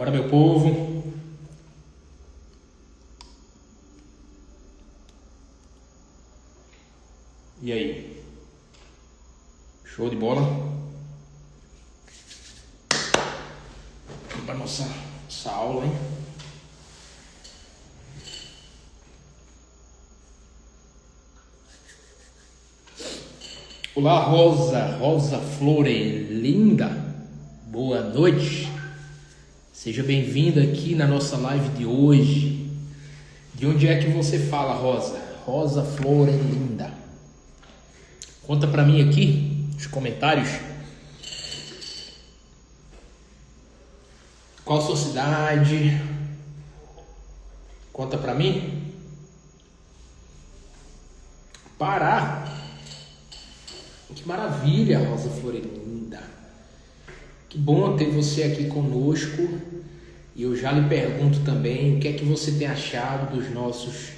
Bora, meu povo. E aí? Show de bola? Vamos para nossa aula, hein? Olá, Rosa Flore, linda. Boa noite. Seja bem-vinda aqui na nossa live de hoje. De onde é que você fala, Rosa? Rosa Flore, linda. Conta pra mim aqui nos comentários qual a sua cidade. Conta pra mim. Pará. Que maravilha, Rosa Florinda. Que bom ter você aqui conosco. E eu já lhe pergunto também o que é que você tem achado dos nossos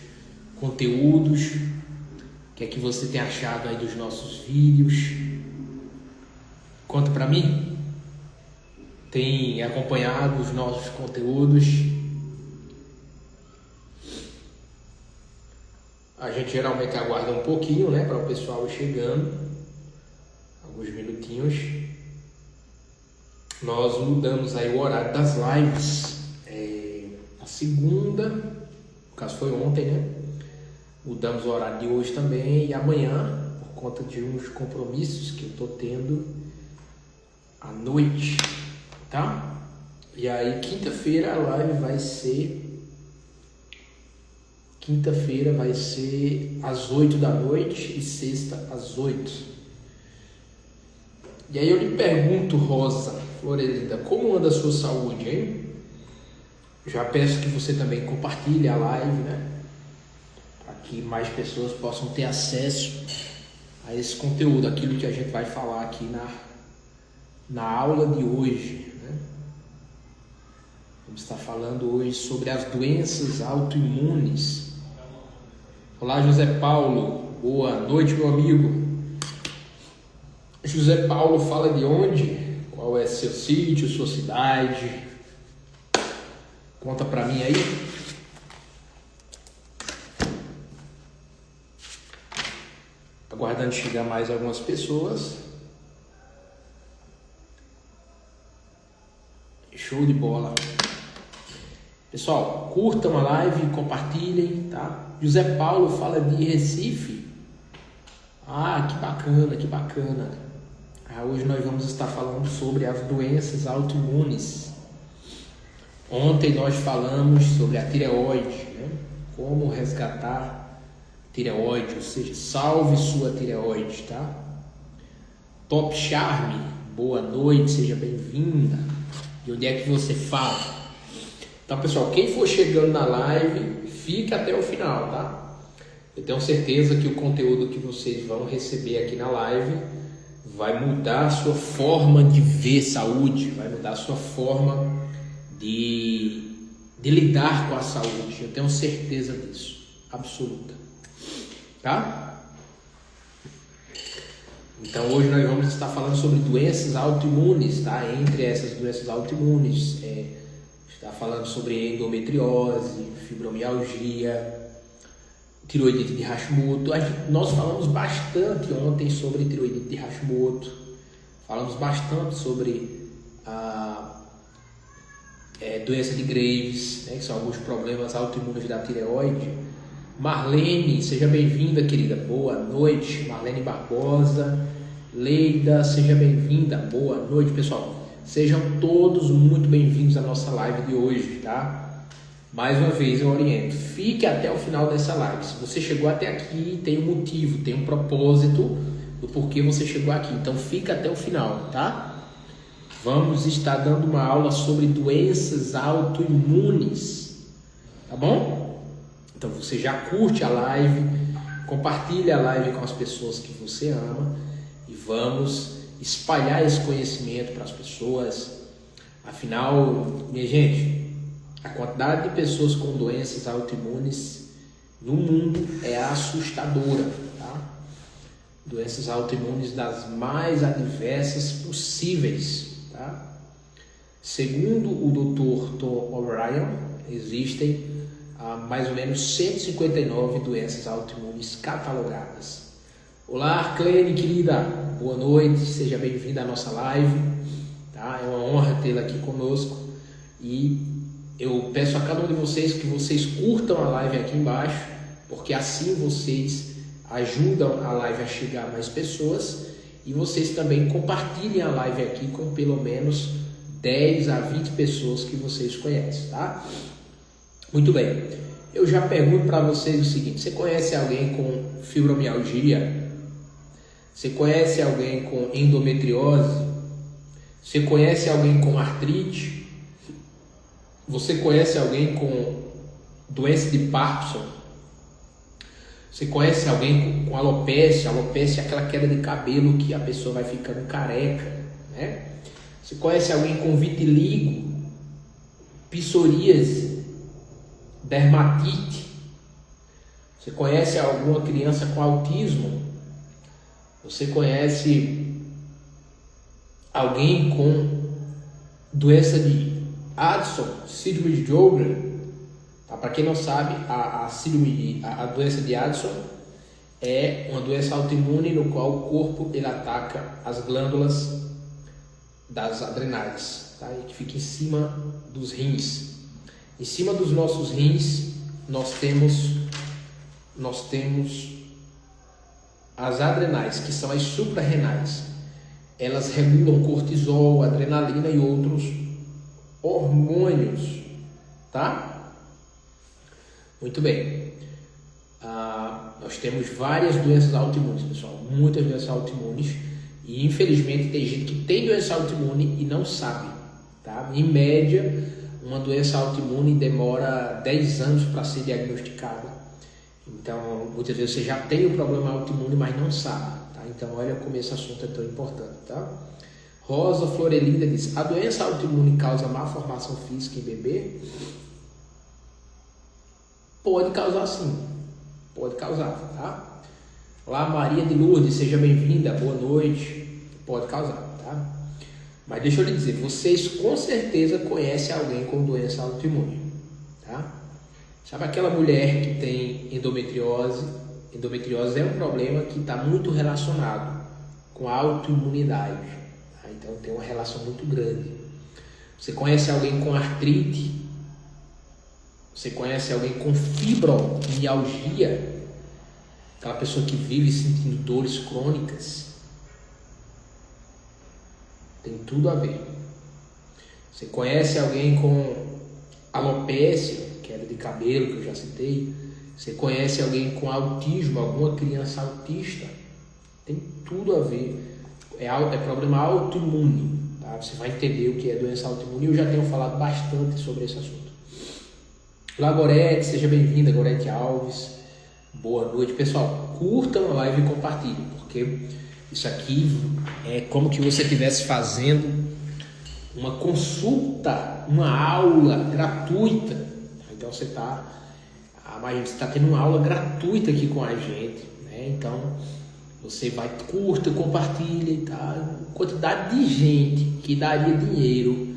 conteúdos. O que é que você tem achado aí dos nossos vídeos? Conta pra mim. Tem acompanhado os nossos conteúdos? A gente geralmente aguarda um pouquinho, né, para o pessoal ir chegando. Alguns minutinhos. Nós mudamos aí o horário das lives. A segunda, no caso foi ontem, né? Mudamos o horário de hoje também e amanhã, por conta de uns compromissos que eu tô tendo à noite, tá? E aí quinta-feira a live vai ser às 8 da noite e sexta às 8. E aí eu lhe pergunto, Rosa Florelinda, como anda a sua saúde, hein? Já peço que você também compartilhe a live, né? Para que mais pessoas possam ter acesso a esse conteúdo, aquilo que a gente vai falar aqui na aula de hoje, né? Vamos estar falando hoje sobre as doenças autoimunes. Olá, José Paulo. Boa noite, meu amigo. José Paulo fala de onde? Qual é seu sítio, sua cidade? Conta pra mim aí. Aguardando chegar mais algumas pessoas. Show de bola. Pessoal, curtam a live, compartilhem, tá? José Paulo fala de Recife. Ah, que bacana, que bacana. Hoje nós vamos estar falando sobre as doenças autoimunes. Ontem nós falamos sobre a tireoide, né? Como resgatar a tireoide, ou seja, salve sua tireoide, tá? Top Charme, boa noite, seja bem-vinda. De onde é que você fala? Então, pessoal, quem for chegando na live, fica até o final, tá? Eu tenho certeza que o conteúdo que vocês vão receber aqui na live vai mudar a sua forma de ver saúde, vai mudar a sua forma de lidar com a saúde. Eu tenho certeza disso, absoluta, tá? Então hoje nós vamos estar falando sobre doenças autoimunes, tá? Entre essas doenças autoimunes, está falando sobre endometriose, fibromialgia, tiroidite de Hashimoto. Nós falamos bastante ontem sobre tiroidite de Hashimoto, falamos bastante sobre a doença de Graves, né, que são alguns problemas autoimunes da tireoide. Marlene, seja bem-vinda, querida, boa noite. Marlene Barbosa. Leida, seja bem-vinda, boa noite, pessoal. Sejam todos muito bem-vindos à nossa live de hoje, tá? Mais uma vez eu oriento, fique até o final dessa live. Se você chegou até aqui, tem um motivo, tem um propósito do porquê você chegou aqui. Então fica até o final, tá? Vamos estar dando uma aula sobre doenças autoimunes, tá bom? Então você já curte a live, compartilha a live com as pessoas que você ama e vamos espalhar esse conhecimento para as pessoas. Afinal, minha gente, a quantidade de pessoas com doenças autoimunes no mundo é assustadora, tá? Doenças autoimunes das mais adversas possíveis, tá? Segundo o Dr. Tom O'Brien, existem mais ou menos 159 doenças autoimunes catalogadas. Olá, Clene, querida, boa noite, seja bem-vinda à nossa live, tá? É uma honra tê-la aqui conosco e eu peço a cada um de vocês que vocês curtam a live aqui embaixo, porque assim vocês ajudam a live a chegar a mais pessoas e vocês também compartilhem a live aqui com pelo menos 10 a 20 pessoas que vocês conhecem, tá? Muito bem, eu já pergunto para vocês o seguinte: você conhece alguém com fibromialgia? Você conhece alguém com endometriose? Você conhece alguém com artrite? Você conhece alguém com doença de Parkinson? Você conhece alguém com alopecia? Alopecia é aquela queda de cabelo que a pessoa vai ficando careca, né? Você conhece alguém com vitiligo, psoríase, dermatite? Você conhece alguma criança com autismo? Você conhece alguém com doença de Addison, síndrome de Sjögren? Tá? Para quem não sabe, a doença de Addison é uma doença autoimune no qual o corpo ele ataca as glândulas das adrenais, tá? E que fica em cima dos rins. Em cima dos nossos rins nós temos as adrenais, que são as suprarrenais. Elas regulam cortisol, adrenalina e outros hormônios, tá? Muito bem. Nós temos várias doenças autoimunes, pessoal, muitas doenças autoimunes. E infelizmente tem gente que tem doença autoimune e não sabe, tá? Em média, uma doença autoimune demora 10 anos para ser diagnosticada. Então, muitas vezes você já tem o problema autoimune, mas não sabe, tá? Então, olha como esse assunto é tão importante, tá? Rosa Florelinda diz: a doença autoimune causa má formação física em bebê? Pode causar sim, pode causar, tá? Olá, Maria de Lourdes, seja bem-vinda, boa noite. Pode causar, tá? Mas deixa eu lhe dizer, vocês com certeza conhecem alguém com doença autoimune, tá? Sabe aquela mulher que tem endometriose? Endometriose é um problema que está muito relacionado com a autoimunidade, tá? Então tem uma relação muito grande. Você conhece alguém com artrite? Você conhece alguém com fibromialgia? Aquela pessoa que vive sentindo dores crônicas? Tem tudo a ver. Você conhece alguém com alopecia, queda de cabelo, que eu já citei? Você conhece alguém com autismo, alguma criança autista? Tem tudo a ver. É problema autoimune, tá? Você vai entender o que é doença autoimune. Eu já tenho falado bastante sobre esse assunto. Olá, Gorete, seja bem-vinda, Gorete Alves. Boa noite, pessoal. Curtam a live e compartilhem, porque isso aqui é como que você estivesse fazendo uma consulta, uma aula gratuita. Então você está tendo uma aula gratuita aqui com a gente, né? Então você vai, curta, compartilha, tá? Quantidade de gente que daria dinheiro,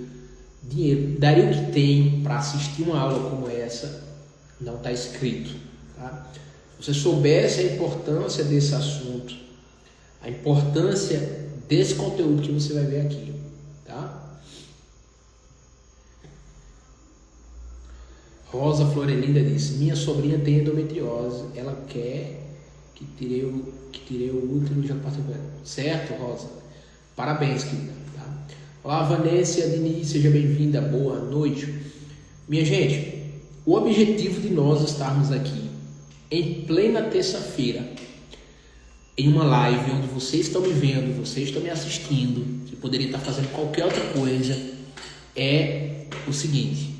daria o que tem para assistir uma aula como essa, não está escrito, tá? Se você soubesse a importância desse assunto, a importância desse conteúdo que você vai ver aqui, tá? Rosa Florelinda disse: minha sobrinha tem endometriose, ela quer que tirei o útero e já passei por ela. Certo, Rosa? Parabéns, querida. Tá? Olá, Vanessa Diniz, seja bem-vinda, boa noite. Minha gente, o objetivo de nós estarmos aqui em plena terça-feira, em uma live onde vocês estão me vendo, vocês estão me assistindo, que poderia estar fazendo qualquer outra coisa, é o seguinte: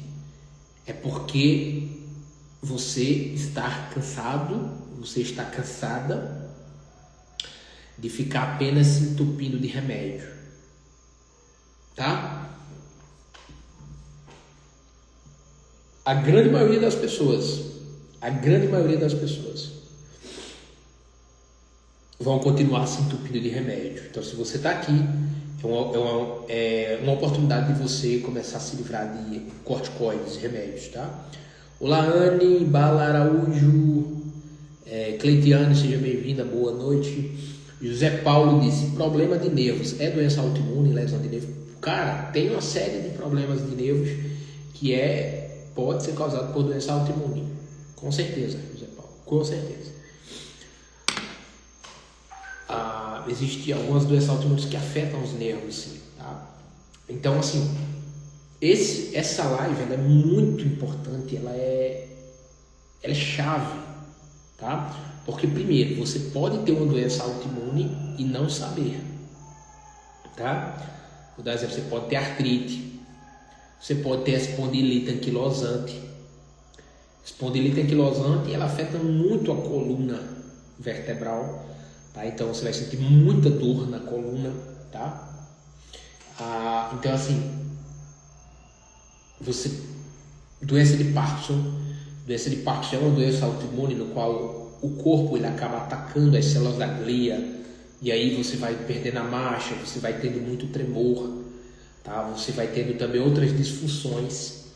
é porque você está cansado, você está cansada de ficar apenas se entupindo de remédio, tá? A grande maioria das pessoas vão continuar se entupindo de remédio. Então, se você está aqui é uma oportunidade de você começar a se livrar de corticoides, remédios, tá? Olá, Anne, Bala Araújo, Cleitiane, seja bem-vinda, boa noite. José Paulo disse, problema de nervos, é doença autoimune, lesão de nervos? Cara, tem uma série de problemas de nervos que pode ser causado por doença autoimune. Com certeza, José Paulo, com certeza. Existem algumas doenças autoimunes que afetam os nervos, sim, tá? Então, assim, essa live ela é muito importante, ela é chave, tá? Porque, primeiro, você pode ter uma doença autoimune e não saber, tá? Vou dar um exemplo, você pode ter artrite, você pode ter espondilite anquilosante. Espondilite anquilosante, ela afeta muito a coluna vertebral, tá? Então você vai sentir muita dor na coluna, tá? Então assim, doença de Parkinson é uma doença autoimune no qual o corpo ele acaba atacando as células da glia e aí você vai perdendo a marcha, você vai tendo muito tremor, tá? Você vai tendo também outras disfunções,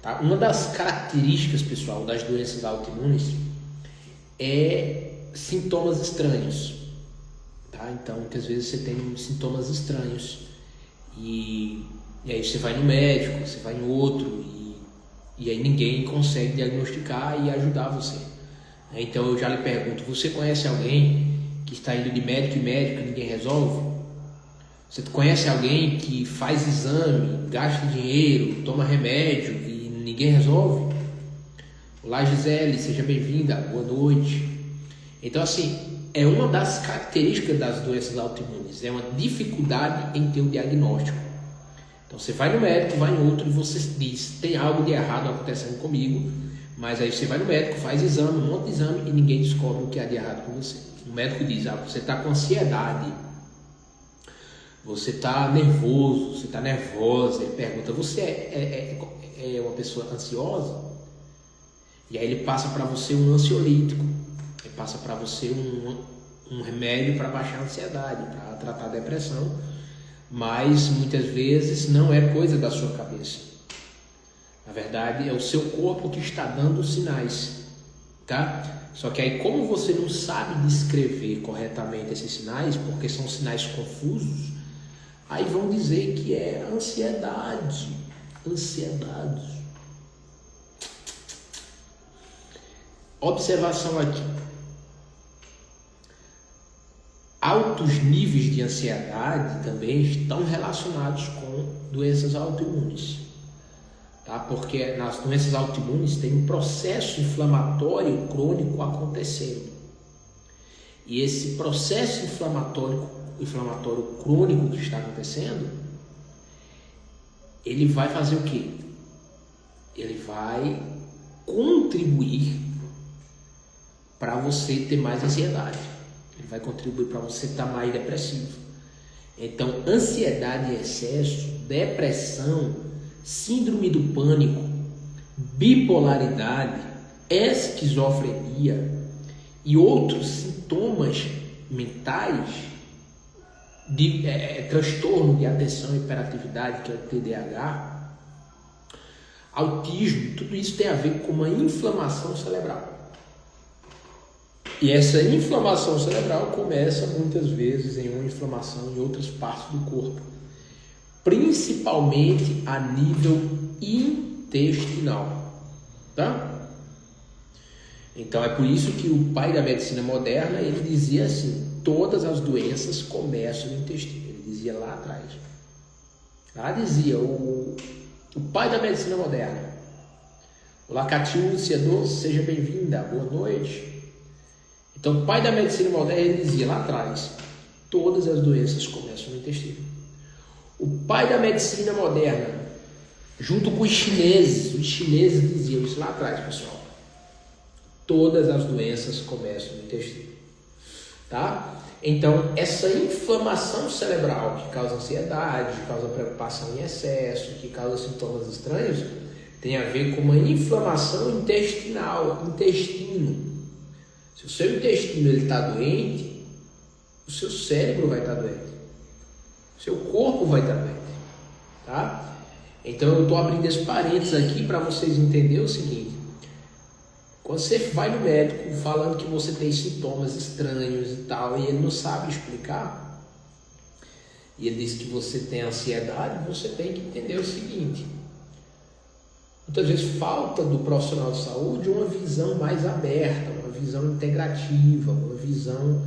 tá? Uma das características, pessoal, das doenças autoimunes é sintomas estranhos, tá? Então, muitas vezes você tem sintomas estranhos e aí você vai no médico, você vai em outro e aí ninguém consegue diagnosticar e ajudar você. Então, eu já lhe pergunto, você conhece alguém que está indo de médico em médico e ninguém resolve? Você conhece alguém que faz exame, gasta dinheiro, toma remédio e ninguém resolve? Olá, Gisele, seja bem-vinda, boa noite. Então, assim, é uma das características das doenças autoimunes, é uma dificuldade em ter o diagnóstico. Então, você vai no médico, vai em outro e você diz, tem algo de errado acontecendo comigo, mas aí você vai no médico, faz exame, um monte de exame e ninguém descobre o que há de errado com você. O médico diz, você está com ansiedade, você está nervoso, você está nervosa. Ele pergunta, você é uma pessoa ansiosa? E aí ele passa para você um ansiolítico, ele passa para você um remédio para baixar a ansiedade, para tratar a depressão, mas muitas vezes não é coisa da sua cabeça. Na verdade, é o seu corpo que está dando sinais, tá? Só que aí, como você não sabe descrever corretamente esses sinais, porque são sinais confusos, aí vão dizer que é ansiedade. Observação aqui. Altos níveis de ansiedade também estão relacionados com doenças autoimunes, tá? Porque nas doenças autoimunes tem um processo inflamatório crônico acontecendo. E esse processo inflamatório crônico que está acontecendo, ele vai fazer o quê? Ele vai contribuir para você ter mais ansiedade. Ele vai contribuir para você estar mais depressivo. Então, ansiedade em excesso, depressão, síndrome do pânico, bipolaridade, esquizofrenia e outros sintomas mentais de transtorno de atenção e hiperatividade, que é o TDAH, autismo, tudo isso tem a ver com uma inflamação cerebral. E essa inflamação cerebral começa muitas vezes em uma inflamação em outras partes do corpo, principalmente a nível intestinal, tá? Então é por isso que o pai da medicina moderna, ele dizia assim, todas as doenças começam no intestino. Ele dizia lá atrás. Lá dizia o pai da medicina moderna. Olá, Catiúcia Doce, seja bem-vinda, boa noite. Então, o pai da medicina moderna, ele dizia lá atrás, todas as doenças começam no intestino. O pai da medicina moderna, junto com os chineses diziam isso lá atrás, pessoal. Todas as doenças começam no intestino, tá? Então, essa inflamação cerebral que causa ansiedade, que causa preocupação em excesso, que causa sintomas estranhos, tem a ver com uma inflamação intestinal, intestino. Se o seu intestino está doente, o seu cérebro vai estar doente. seu corpo vai estar doente, tá? Então eu estou abrindo esse parênteses aqui para vocês entenderem o seguinte: quando você vai no médico falando que você tem sintomas estranhos e tal, e ele não sabe explicar, e ele diz que você tem ansiedade, você tem que entender o seguinte: muitas vezes falta do profissional de saúde uma visão mais aberta, uma visão integrativa, uma visão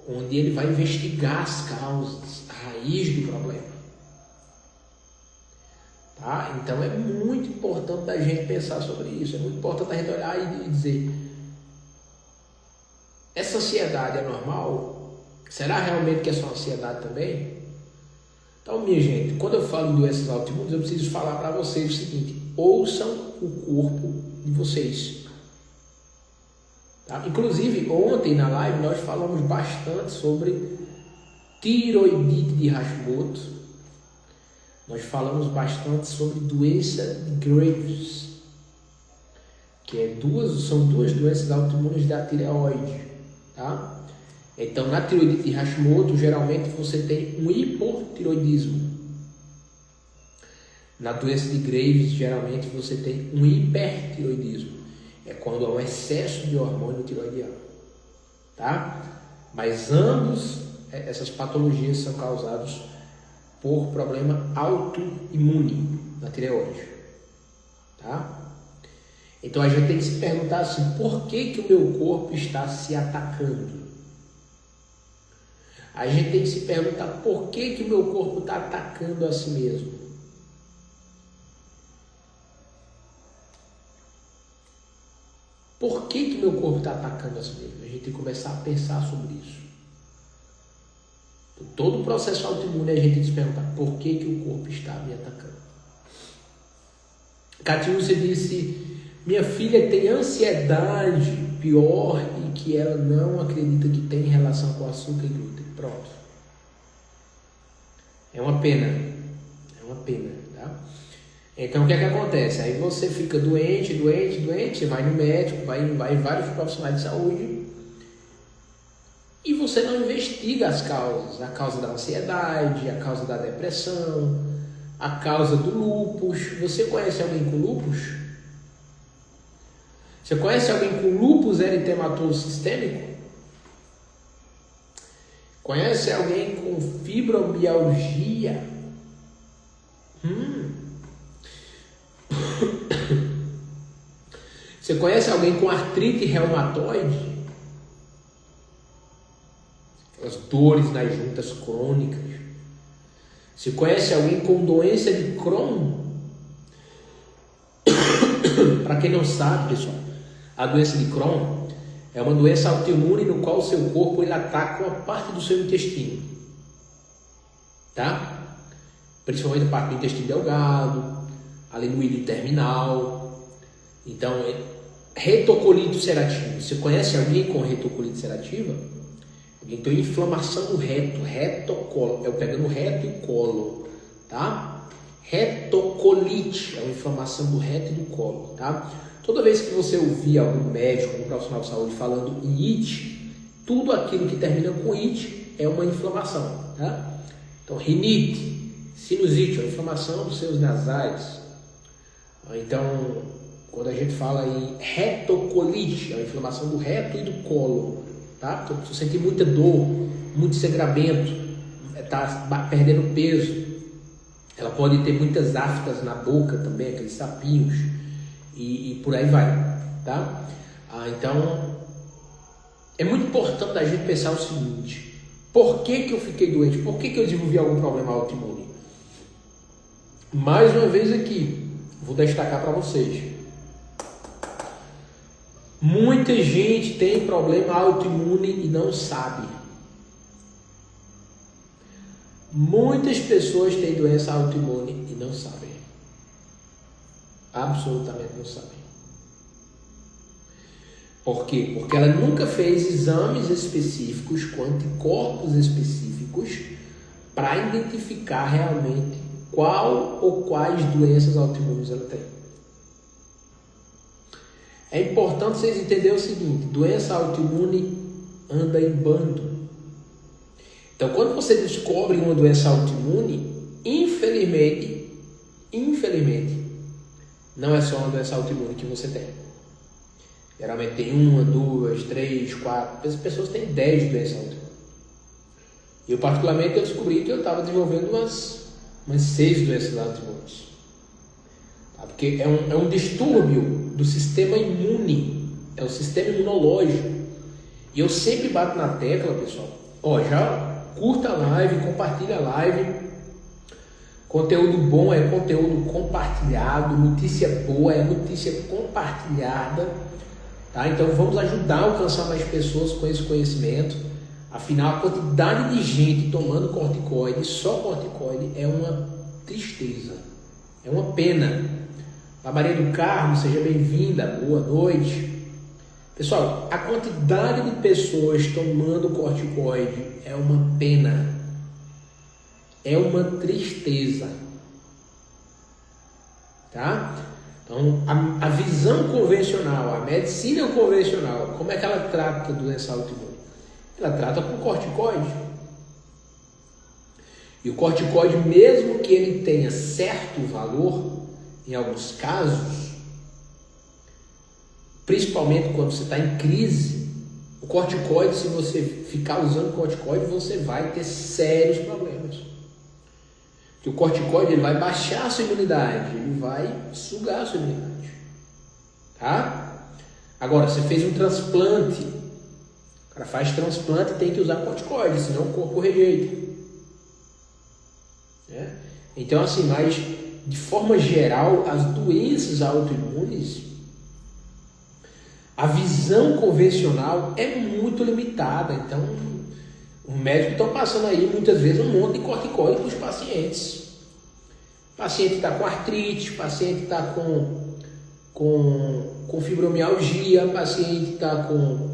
onde ele vai investigar as causas, a raiz do problema. Tá? Então é muito importante a gente pensar sobre isso, é muito importante a gente olhar e dizer: essa ansiedade é normal? Será realmente que é só ansiedade também? Então, minha gente, quando eu falo em doenças autoimunes, eu preciso falar para vocês o seguinte: ouçam o corpo de vocês. Tá? Inclusive, ontem na live nós falamos bastante sobre tiroidite de Hashimoto. Nós falamos bastante sobre doença de Graves, que são duas doenças autoimunes da tireoide. Tá? Então, na tiroidite de Hashimoto, geralmente você tem um hipotiroidismo. Na doença de Graves, geralmente você tem um hipertiroidismo. É quando há um excesso de hormônio tiroidiano. Tá? Mas essas patologias são causadas por problema autoimune na tireoide. Tá? Então a gente tem que se perguntar assim: por que o meu corpo está se atacando? A gente tem que se perguntar: por que o meu corpo está atacando a si mesmo? Por que meu corpo está atacando a si mesmo? A gente tem que começar a pensar sobre isso. Todo o processo autoimune a gente tem que se perguntar: por que o corpo está me atacando? Catiúcia disse: minha filha tem ansiedade pior e que ela não acredita que tem relação com açúcar e glúten. Pronto. É uma pena. Tá? Então o que é que acontece? Aí você fica doente, você vai no médico, vai em vários profissionais de saúde e você não investiga as causas, a causa da ansiedade, a causa da depressão, a causa do lúpus. Você conhece alguém com lúpus? Você conhece alguém com lúpus eritematoso sistêmico? Conhece alguém com fibromialgia? Você conhece alguém com artrite reumatoide? As dores nas juntas crônicas. Você conhece alguém com doença de Crohn? Para quem não sabe, pessoal, a doença de Crohn é uma doença autoimune no qual o seu corpo ele ataca uma parte do seu intestino. Tá? Principalmente a parte do intestino delgado, ali no ilho terminal. Então, retocolite ulcerativa. Você conhece alguém com retocolite ulcerativa? Alguém tem inflamação do reto, retocolo, é pegando reto e colo, tá? Retocolite é uma inflamação do reto e do colo, tá? Toda vez que você ouvir algum médico, algum profissional de saúde falando em it, tudo aquilo que termina com it é uma inflamação, tá? Então, rinite, sinusite, é uma inflamação dos seus nasais. Então, quando a gente fala em retocolite, é uma inflamação do reto e do colo, tá? Então, se você sentir muita dor, muito sangramento, está perdendo peso, ela pode ter muitas aftas na boca também, aqueles sapinhos, e por aí vai, tá? Então, é muito importante a gente pensar o seguinte: por que eu fiquei doente? Por que eu desenvolvi algum problema autoimune? Mais uma vez aqui, vou destacar para vocês. Muita gente tem problema autoimune e não sabe. Muitas pessoas têm doença autoimune e não sabem. Absolutamente não sabem. Por quê? Porque ela nunca fez exames específicos com anticorpos específicos para identificar realmente qual ou quais doenças autoimunes ela tem. É importante vocês entenderem o seguinte: doença autoimune anda em bando. Então, quando você descobre uma doença autoimune, infelizmente, não é só uma doença autoimune que você tem. Geralmente tem 1, 2, 3, 4, as pessoas têm 10 doenças autoimunes. Eu, particularmente, eu descobri que eu estava desenvolvendo umas 6 doenças autoimunes. Tá? Porque é um distúrbio do sistema imune, é o sistema imunológico. E eu sempre bato na tecla, pessoal, já curta a live, compartilha a live. Conteúdo bom é conteúdo compartilhado, notícia boa é notícia compartilhada, tá? Então vamos ajudar a alcançar mais pessoas com esse conhecimento. Afinal, a quantidade de gente tomando corticoide, só corticoide, é uma tristeza, é uma pena. A Maria do Carmo, seja bem-vinda, boa noite. Pessoal, a quantidade de pessoas tomando corticoide é uma pena, é uma tristeza, tá? Então, a visão convencional, a medicina convencional, como é que ela trata a doença autoimune? Ela trata com corticoide. E o corticoide, mesmo que ele tenha certo valor, em alguns casos, principalmente quando você está em crise, o corticoide, se você ficar usando corticoide, você vai ter sérios problemas. Porque o corticoide ele vai baixar a sua imunidade, ele vai sugar a sua imunidade. Tá? Agora, você fez um transplante, o cara faz transplante e tem que usar corticoide, senão o corpo rejeita. Então, assim, mas de forma geral, as doenças autoimunes, a visão convencional é muito limitada. Então, os médicos estão passando aí muitas vezes um monte de corticoide para os pacientes. O paciente está com artrite, o paciente está com fibromialgia, o paciente está com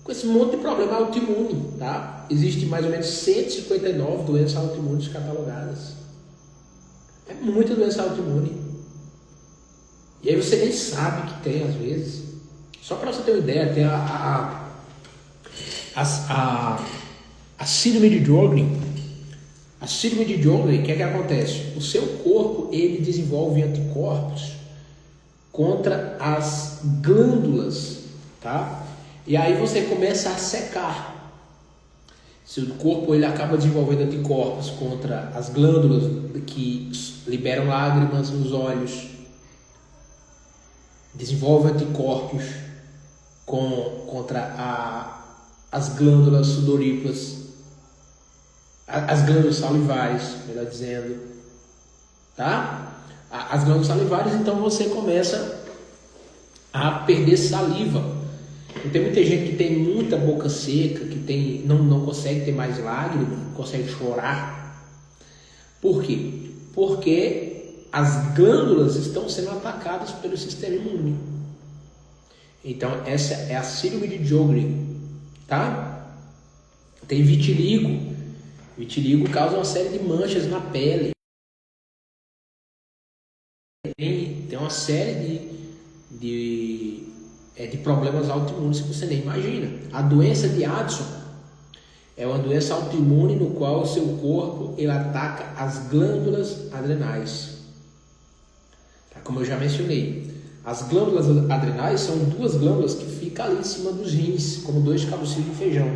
esse monte de problema autoimune. Tá? Existe mais ou menos 159 doenças autoimunes catalogadas. É muita doença autoimune. E aí você nem sabe que tem, às vezes. Só para você ter uma ideia, tem a síndrome de Sjögren. A síndrome de Sjögren, o que é que acontece? O seu corpo, ele desenvolve anticorpos contra as glândulas, tá? E aí você começa a secar. Seu corpo, ele acaba desenvolvendo anticorpos contra as glândulas que liberam lágrimas nos olhos. Desenvolve anticorpos contra as glândulas sudoríparas, as glândulas salivares, melhor dizendo, tá? As glândulas salivares, então você começa a perder saliva. E tem muita gente que tem muita boca seca, que não consegue ter mais lágrimas, não consegue chorar. Por quê? Porque as glândulas estão sendo atacadas pelo sistema imune. Então, essa é a síndrome de Sjögren, tá? Tem vitiligo. Vitiligo causa uma série de manchas na pele. Tem uma série de problemas autoimunes que você nem imagina. A doença de Addison é uma doença autoimune no qual o seu corpo ele ataca as glândulas adrenais. Tá? Como eu já mencionei, as glândulas adrenais são 2 glândulas que ficam ali em cima dos rins, como 2 carocinhos de feijão.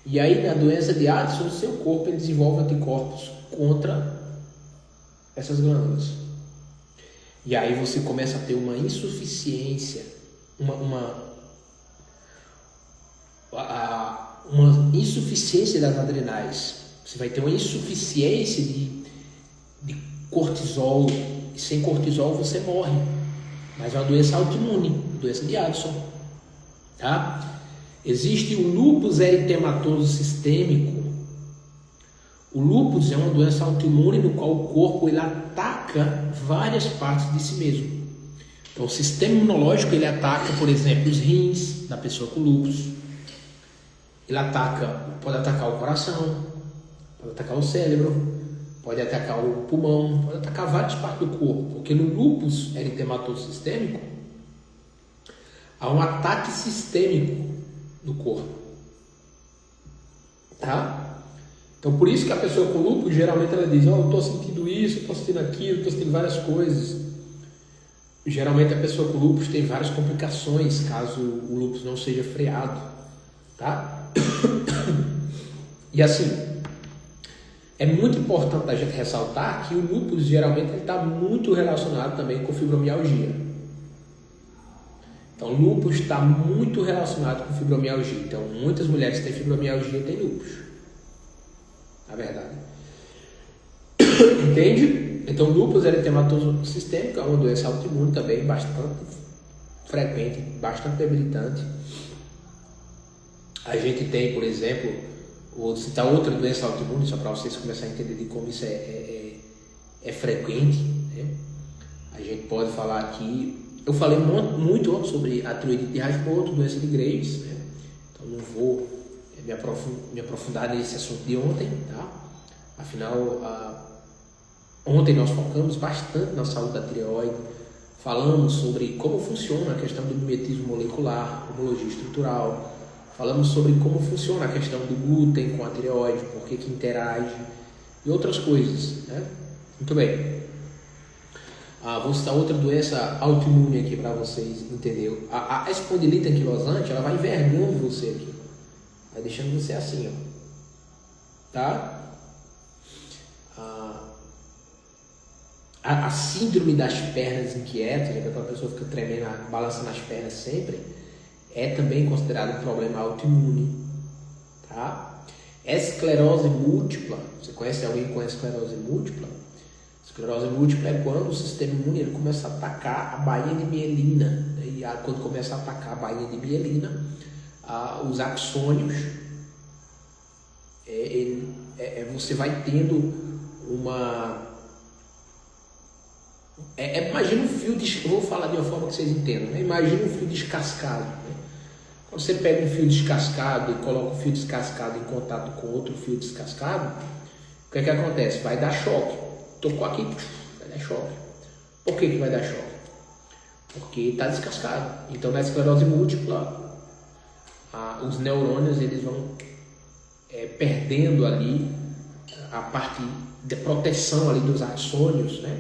E aí, na doença de Addison, o seu corpo ele desenvolve anticorpos contra essas glândulas. E aí você começa a ter uma insuficiência, uma insuficiência das adrenais. Você vai ter uma insuficiência de cortisol. E sem cortisol você morre. Mas é uma doença autoimune, doença de Addison. Tá? Existe o lúpus eritematoso sistêmico. O lúpus é uma doença autoimune no qual o corpo ele ataca várias partes de si mesmo. Então, o sistema imunológico ele ataca, por exemplo, os rins da pessoa com lúpus. Ele pode atacar o coração, pode atacar o cérebro, pode atacar o pulmão, pode atacar várias partes do corpo. Porque no lúpus eritematoso sistêmico há um ataque sistêmico do corpo. tá? Então, por isso que a pessoa com lúpus, geralmente ela diz, eu estou sentindo isso, estou sentindo aquilo, estou sentindo várias coisas. Geralmente a pessoa com lúpus tem várias complicações, caso o lúpus não seja freado, tá? E assim, é muito importante a gente ressaltar que o lúpus geralmente está muito relacionado também com fibromialgia. Então, lúpus está muito relacionado com fibromialgia. Então, muitas mulheres que têm fibromialgia têm lúpus. Na verdade. Entende? Então, lúpus eritematoso sistêmico é uma doença autoimune também, bastante frequente, bastante debilitante. A gente tem, por exemplo, vou citar outra doença autoimune, só para vocês começarem a entender de como isso é frequente, né? A gente pode falar aqui, eu falei muito sobre a tiroidite de Hashimoto, doença de Graves, né? Então não vou me aprofundar nesse assunto de ontem, tá? Afinal, ontem nós focamos bastante na saúde da tireoide, falamos sobre como funciona a questão do mimetismo molecular, homologia estrutural, falamos sobre como funciona a questão do glúten com a tireoide, por que interage e outras coisas, né? Muito bem. Vou citar outra doença autoimune aqui para vocês entenderem. A espondilite anquilosante, ela vai envergando você aqui, vai deixando você assim, ó, tá? A síndrome das pernas inquietas, que aquela pessoa fica tremendo, balançando as pernas sempre, é também considerado um problema autoimune, tá? Esclerose múltipla, você conhece alguém com esclerose múltipla? Esclerose múltipla é quando o sistema imune ele começa a atacar a bainha de mielina, né? E quando começa a atacar a bainha de mielina, os axônios, você vai tendo uma... imagina um fio, eu vou falar de uma forma que vocês entendam, né? Imagina um fio descascado, né? Quando você pega um fio descascado e coloca o fio descascado em contato com outro fio descascado, o que acontece? Vai dar choque. Tocou aqui, vai dar choque. Por que vai dar choque? Porque está descascado. Então, na esclerose múltipla, os neurônios eles vão perdendo ali a parte de proteção ali dos axônios, né?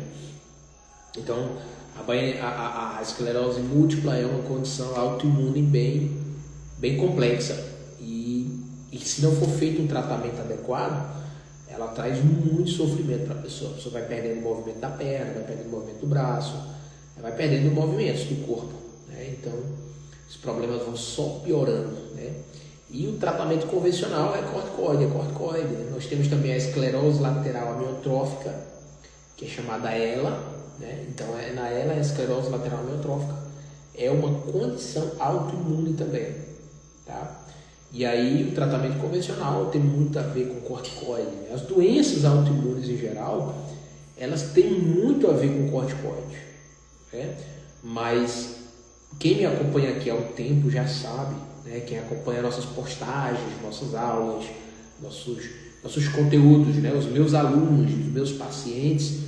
Então, a esclerose múltipla é uma condição autoimune bem complexa e se não for feito um tratamento adequado, ela traz muito sofrimento para a pessoa. A pessoa vai perdendo o movimento da perna, vai perdendo o movimento do braço, vai perdendo movimentos do corpo, né? Então, os problemas vão só piorando, né? E o tratamento convencional é corticoide, né? Nós temos também a esclerose lateral amiotrófica, que é chamada ELA, né? Então, na ELA, a esclerose lateral amiotrófica é uma condição autoimune também, tá? E aí, o tratamento convencional tem muito a ver com corticoide, né? As doenças autoimunes em geral, elas têm muito a ver com corticoide, né? Mas quem me acompanha aqui há um tempo já sabe, né? Quem acompanha nossas postagens, nossas aulas, nossos conteúdos, né? Os meus alunos, os meus pacientes,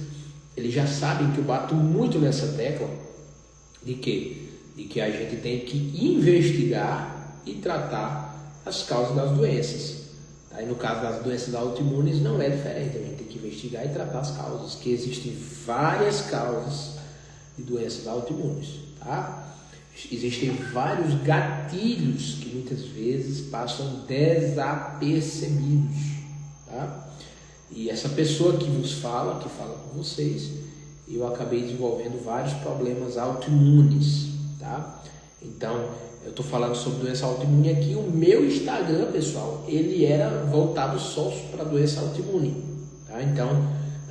eles já sabem que eu bato muito nessa tecla de que a gente tem que investigar e tratar as causas das doenças. Tá? E no caso das doenças autoimunes não é diferente, a gente tem que investigar e tratar as causas, que existem várias causas de doenças autoimunes, tá? Existem vários gatilhos que muitas vezes passam desapercebidos, tá? E essa pessoa que fala com vocês, eu acabei desenvolvendo vários problemas autoimunes, tá? Então, eu estou falando sobre doença autoimune aqui. O meu Instagram, pessoal, ele era voltado só para doença autoimune, tá? Então,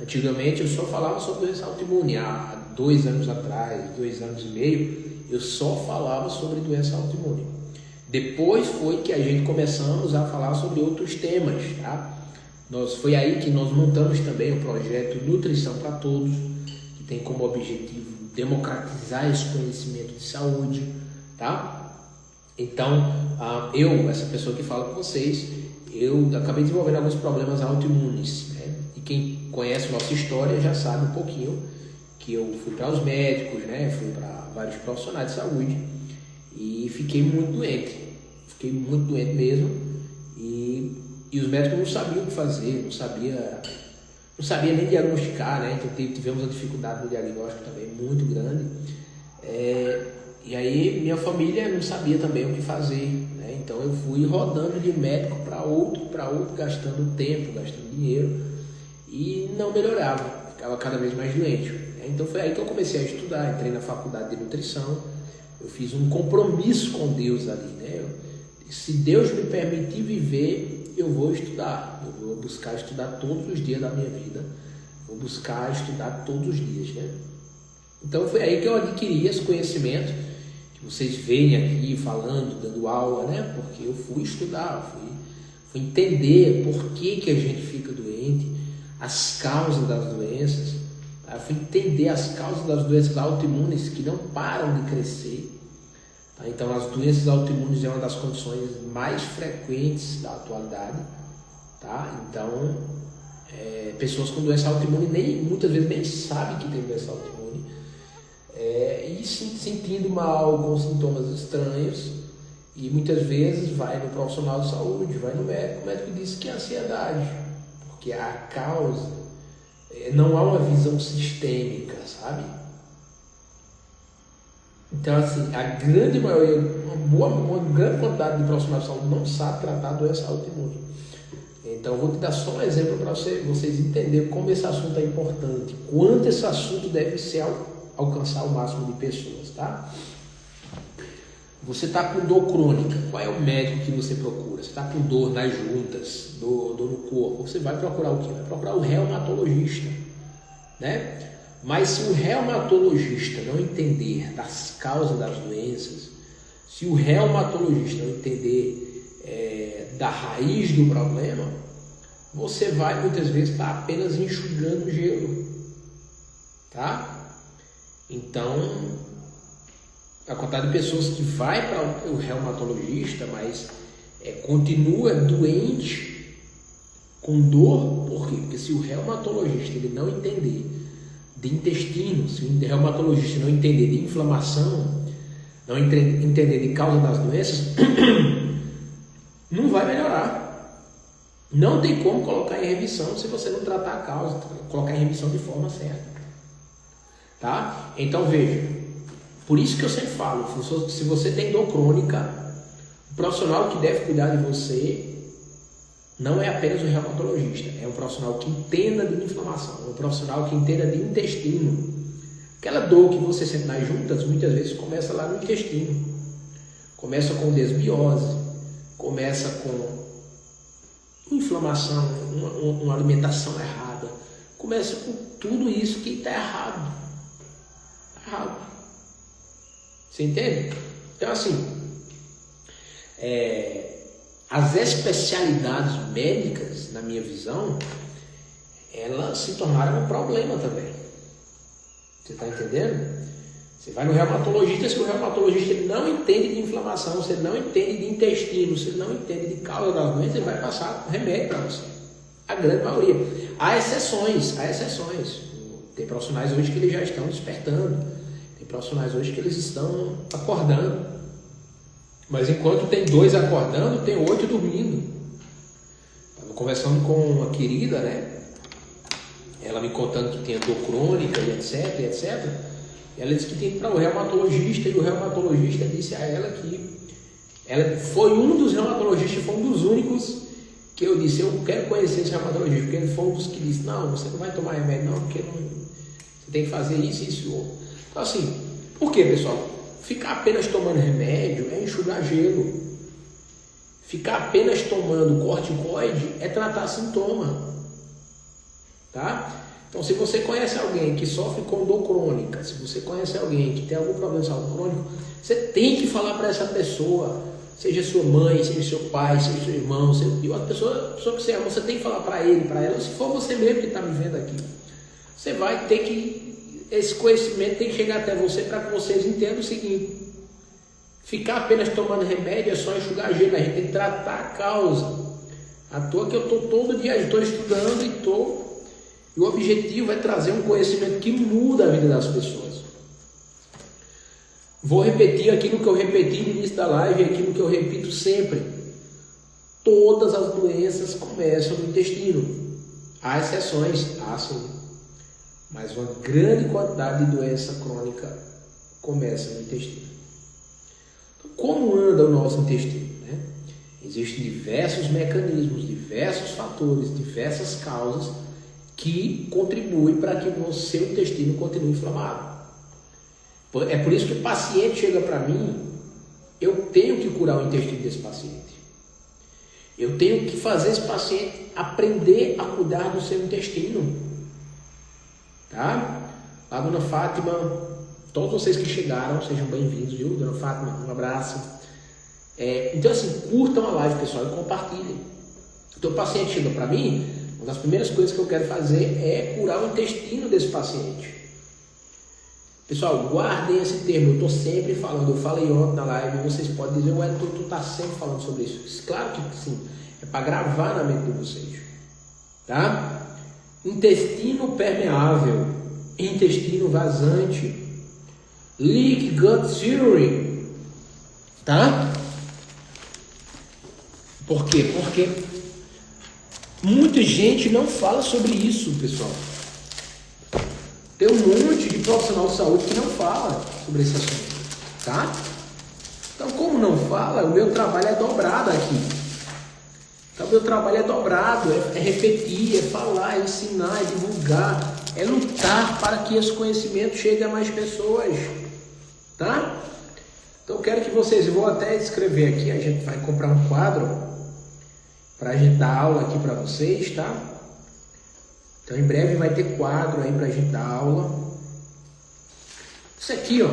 antigamente eu só falava sobre doença autoimune. Há 2 anos atrás, 2 anos e meio, eu só falava sobre doença autoimune. Depois foi que a gente começamos a falar sobre outros temas, tá? Foi aí que nós montamos também o projeto Nutrição para Todos, que tem como objetivo democratizar esse conhecimento de saúde, tá? Então, essa pessoa que fala com vocês, eu acabei desenvolvendo alguns problemas autoimunes, né? E quem conhece nossa história já sabe um pouquinho que eu fui para os médicos, né? Fui para vários profissionais de saúde e fiquei muito doente mesmo. E e os médicos não sabiam o que fazer, não sabia nem diagnosticar, né? Então tivemos uma dificuldade no diagnóstico também muito grande. E aí minha família não sabia também o que fazer, né? Então eu fui rodando de um médico para outro, gastando tempo, gastando dinheiro e não melhorava, ficava cada vez mais doente, né? Então foi aí que eu comecei a estudar, entrei na faculdade de nutrição, eu fiz um compromisso com Deus ali, né? Se Deus me permitir viver, eu vou estudar, eu vou buscar estudar todos os dias da minha vida, vou buscar estudar todos os dias, né? Então foi aí que eu adquiri esse conhecimento que vocês veem aqui falando, dando aula, né? Porque eu fui estudar, fui entender por que a gente fica doente, as causas das doenças, eu fui entender as causas das doenças autoimunes que não param de crescer. Tá? Então as doenças autoimunes é uma das condições mais frequentes da atualidade, tá? Então pessoas com doença autoimune muitas vezes nem sabem que tem doença autoimune, e sentindo mal, com sintomas estranhos, e muitas vezes vai no profissional de saúde, vai no médico, o médico diz que é ansiedade, porque a causa não há uma visão sistêmica, sabe? Então, assim, a grande maioria, uma grande quantidade de profissionais de saúde não sabe tratar a doença autoimune. Então, eu vou te dar só um exemplo para vocês entenderem como esse assunto é importante, quanto esse assunto deve alcançar o máximo de pessoas, tá? Você está com dor crônica, qual é o médico que você procura? Você está com dor nas juntas, dor no corpo, você vai procurar o quê? Vai procurar o reumatologista, né? Mas se o reumatologista não entender das causas das doenças, se o reumatologista não entender da raiz do problema, você vai muitas vezes estar apenas enxugando gelo, tá? Então, a quantidade de pessoas que vai para o reumatologista, mas continua doente, com dor, por quê? Porque se o reumatologista ele não entender de intestino, se o reumatologista não entender de inflamação, não entender de causa das doenças, não vai melhorar. Não tem como colocar em remissão se você não tratar a causa, colocar em remissão de forma certa, tá? Então veja, por isso que eu sempre falo, se você tem dor crônica, o profissional que deve cuidar de você não é apenas o reumatologista, é um profissional que entenda de inflamação, é um profissional que entenda de intestino. Aquela dor que você sente nas juntas, muitas vezes começa lá no intestino. Começa com desbiose, começa com inflamação, uma alimentação errada, começa com tudo isso que está errado. Errado. Você entende? Então assim, as especialidades médicas, na minha visão, elas se tornaram um problema também. Você está entendendo? Você vai no reumatologista, se o reumatologista ele não entende de inflamação, se ele não entende de intestino, se ele não entende de causa das doenças, ele vai passar remédio para você. A grande maioria. Há exceções. Tem profissionais hoje que eles já estão despertando. Tem profissionais hoje que eles estão acordando. Mas enquanto tem 2 acordando, tem 8 dormindo. Estava conversando com uma querida, né? Ela me contando que tinha dor crônica e etc. Ela disse que tem que ir para o reumatologista, e o reumatologista disse a ela que ela foi um dos reumatologistas, foi um dos únicos que eu disse, eu quero conhecer esse reumatologista, porque ele foi um dos que disse, não, você não vai tomar remédio não, porque você tem que fazer isso e isso. Então assim, por que, pessoal? Ficar apenas tomando remédio é enxugar gelo. Ficar apenas tomando corticoide é tratar sintoma. Tá? Então, se você conhece alguém que sofre com dor crônica, se você conhece alguém que tem algum problema de saúde crônico, você tem que falar para essa pessoa, seja sua mãe, seja seu pai, seja seu irmão, a pessoa que você ama, você tem que falar para ele, para ela, se for você mesmo que está me vendo aqui, você vai ter que, esse conhecimento tem que chegar até você para que vocês entendam o seguinte: ficar apenas tomando remédio é só enxugar gelo, a gente tem que tratar a causa. À toa que eu estou todo dia, estou estudando e o objetivo é trazer um conhecimento que muda a vida das pessoas. Vou repetir aquilo que eu repeti no início da live, aquilo que eu repito sempre. todas as doenças começam no intestino. Há exceções, há sim, mas uma grande quantidade de doença crônica começa no intestino. Então, como anda o nosso intestino? Existem diversos mecanismos, diversos fatores, diversas causas que contribuem para que o seu intestino continue inflamado. É por isso que o paciente chega para mim, eu tenho que curar o intestino desse paciente. Eu tenho que fazer esse paciente aprender a cuidar do seu intestino. Tá? A dona Fátima, todos vocês que chegaram, sejam bem-vindos, viu? Dona Fátima, um abraço. Então assim, curtam a live, pessoal, e compartilhem. Então o paciente chega para mim, uma das primeiras coisas que eu quero fazer é curar o intestino desse paciente. Pessoal, guardem esse termo, eu estou sempre falando, eu falei ontem na live, vocês podem dizer, ué, tu está sempre falando sobre isso. Claro que sim, é para gravar na mente de vocês. Tá? Intestino permeável, intestino vazante, leak gut theory. Tá? Por quê? Porque muita gente não fala sobre isso, pessoal. Tem um monte de profissional de saúde que não fala sobre esse assunto, tá? Então, como não fala, o meu trabalho é dobrado aqui. Então, o meu trabalho é dobrado, é repetir, é falar, é ensinar, é divulgar, é lutar para que esse conhecimento chegue a mais pessoas, tá? Então, eu quero que vocês, eu vou até escrever aqui, a gente vai comprar um quadro para a gente dar aula aqui para vocês, tá? Então, em breve vai ter quadro aí pra gente dar aula. Isso aqui, ó.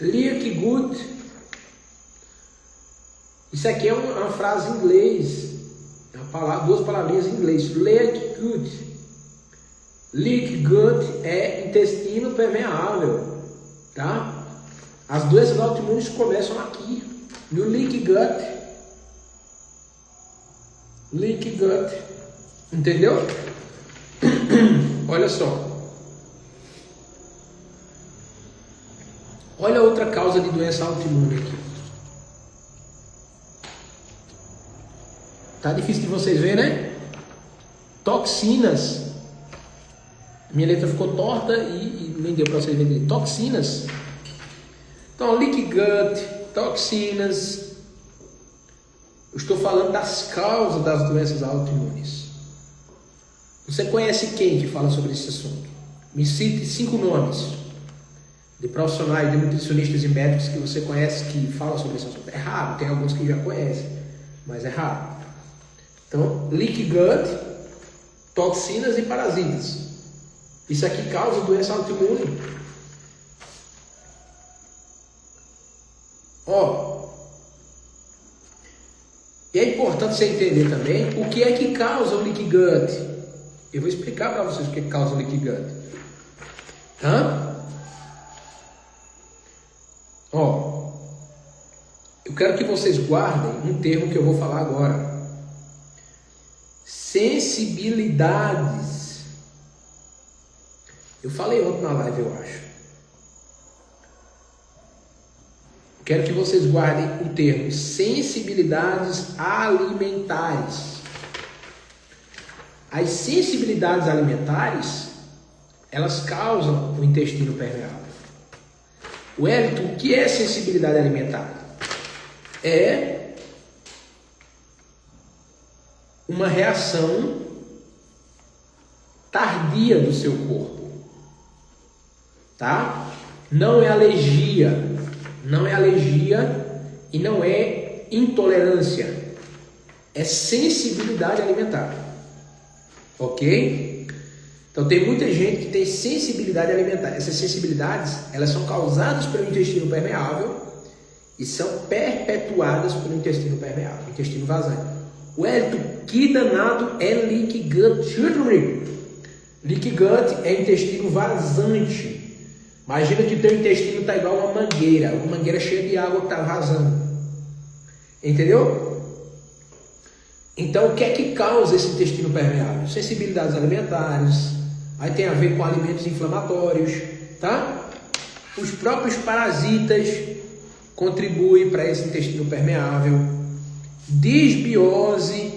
Leak gut. Isso aqui é uma frase em inglês. É uma palavra, duas palavrinhas em inglês. Leak gut. Leak gut é intestino permeável. Tá? As doenças autoimunes começam aqui. No leak gut. Leak gut. Entendeu? Olha só. Olha outra causa de doença autoimune aqui. Tá difícil de vocês verem, né? Toxinas. Minha letra ficou torta e nem deu para vocês verem. Toxinas. Então, leaky gut, toxinas. Eu estou falando das causas das doenças autoimunes. Você conhece quem que fala sobre esse assunto? Me cite 5 nomes de profissionais, de nutricionistas e médicos que você conhece que falam sobre esse assunto. É raro, tem alguns que já conhecem, mas é raro. Então, leaky gut, toxinas e parasitas. Isso aqui causa doença autoimune. E é importante você entender também o que é que causa o leaky gut. Eu vou explicar para vocês o que causa o leaky gut. Eu quero que vocês guardem um termo que eu vou falar agora. Sensibilidades. Eu falei ontem na live, eu acho. Quero que vocês guardem o termo sensibilidades alimentares. As sensibilidades alimentares, elas causam o intestino permeável. Wellington, o que é sensibilidade alimentar? É uma reação tardia do seu corpo, tá? Não é alergia e não é intolerância, é sensibilidade alimentar. Ok? Então tem muita gente que tem sensibilidade alimentar. Essas sensibilidades, elas são causadas pelo intestino permeável e são perpetuadas pelo intestino permeável, intestino vazante. Wellington, que danado é leaky gut theory? Leaky gut é intestino vazante. Imagina que teu intestino está igual uma mangueira cheia de água que está vazando. Entendeu? Então, o que é que causa esse intestino permeável? Sensibilidades alimentares, aí tem a ver com alimentos inflamatórios, tá? Os próprios parasitas contribuem para esse intestino permeável. Disbiose.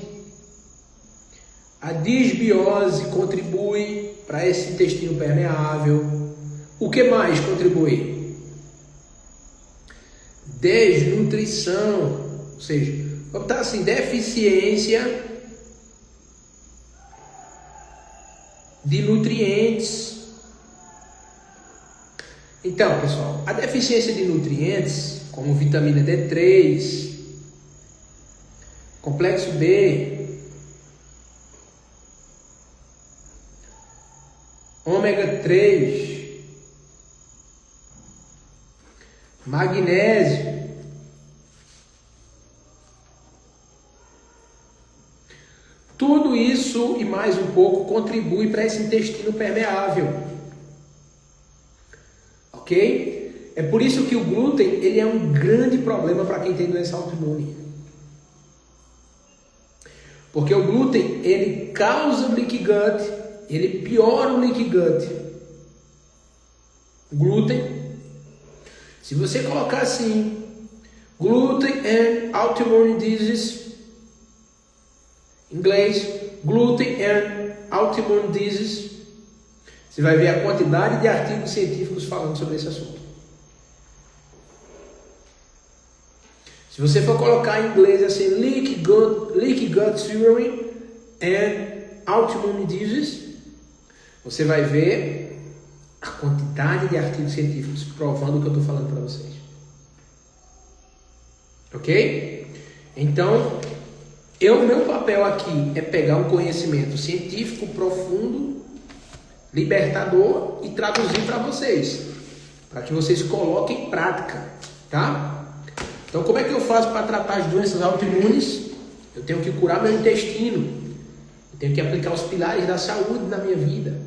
A disbiose contribui para esse intestino permeável. O que mais contribui? Desnutrição, ou seja, vamos botar assim, deficiência de nutrientes. Então, pessoal, a deficiência de nutrientes, como vitamina D3, complexo B, ômega 3, magnésio, tudo isso e mais um pouco contribui para esse intestino permeável. Ok? É por isso que o glúten ele é um grande problema para quem tem doença autoimune. Porque o glúten ele causa leaky gut, ele piora o leaky gut. Glúten, se você colocar assim, gluten and autoimmune disease, em inglês, gluten and autoimmune disease, você vai ver a quantidade de artigos científicos falando sobre esse assunto. Se você for colocar em inglês assim, leaky gut syndrome and autoimmune disease, você vai ver a quantidade de artigos científicos provando o que eu estou falando para vocês. Ok? Então, meu papel aqui é pegar um conhecimento científico profundo, libertador e traduzir para vocês, para que vocês coloquem em prática, tá? Então, como é que eu faço para tratar as doenças autoimunes? Eu tenho que curar meu intestino, eu tenho que aplicar os pilares da saúde na minha vida,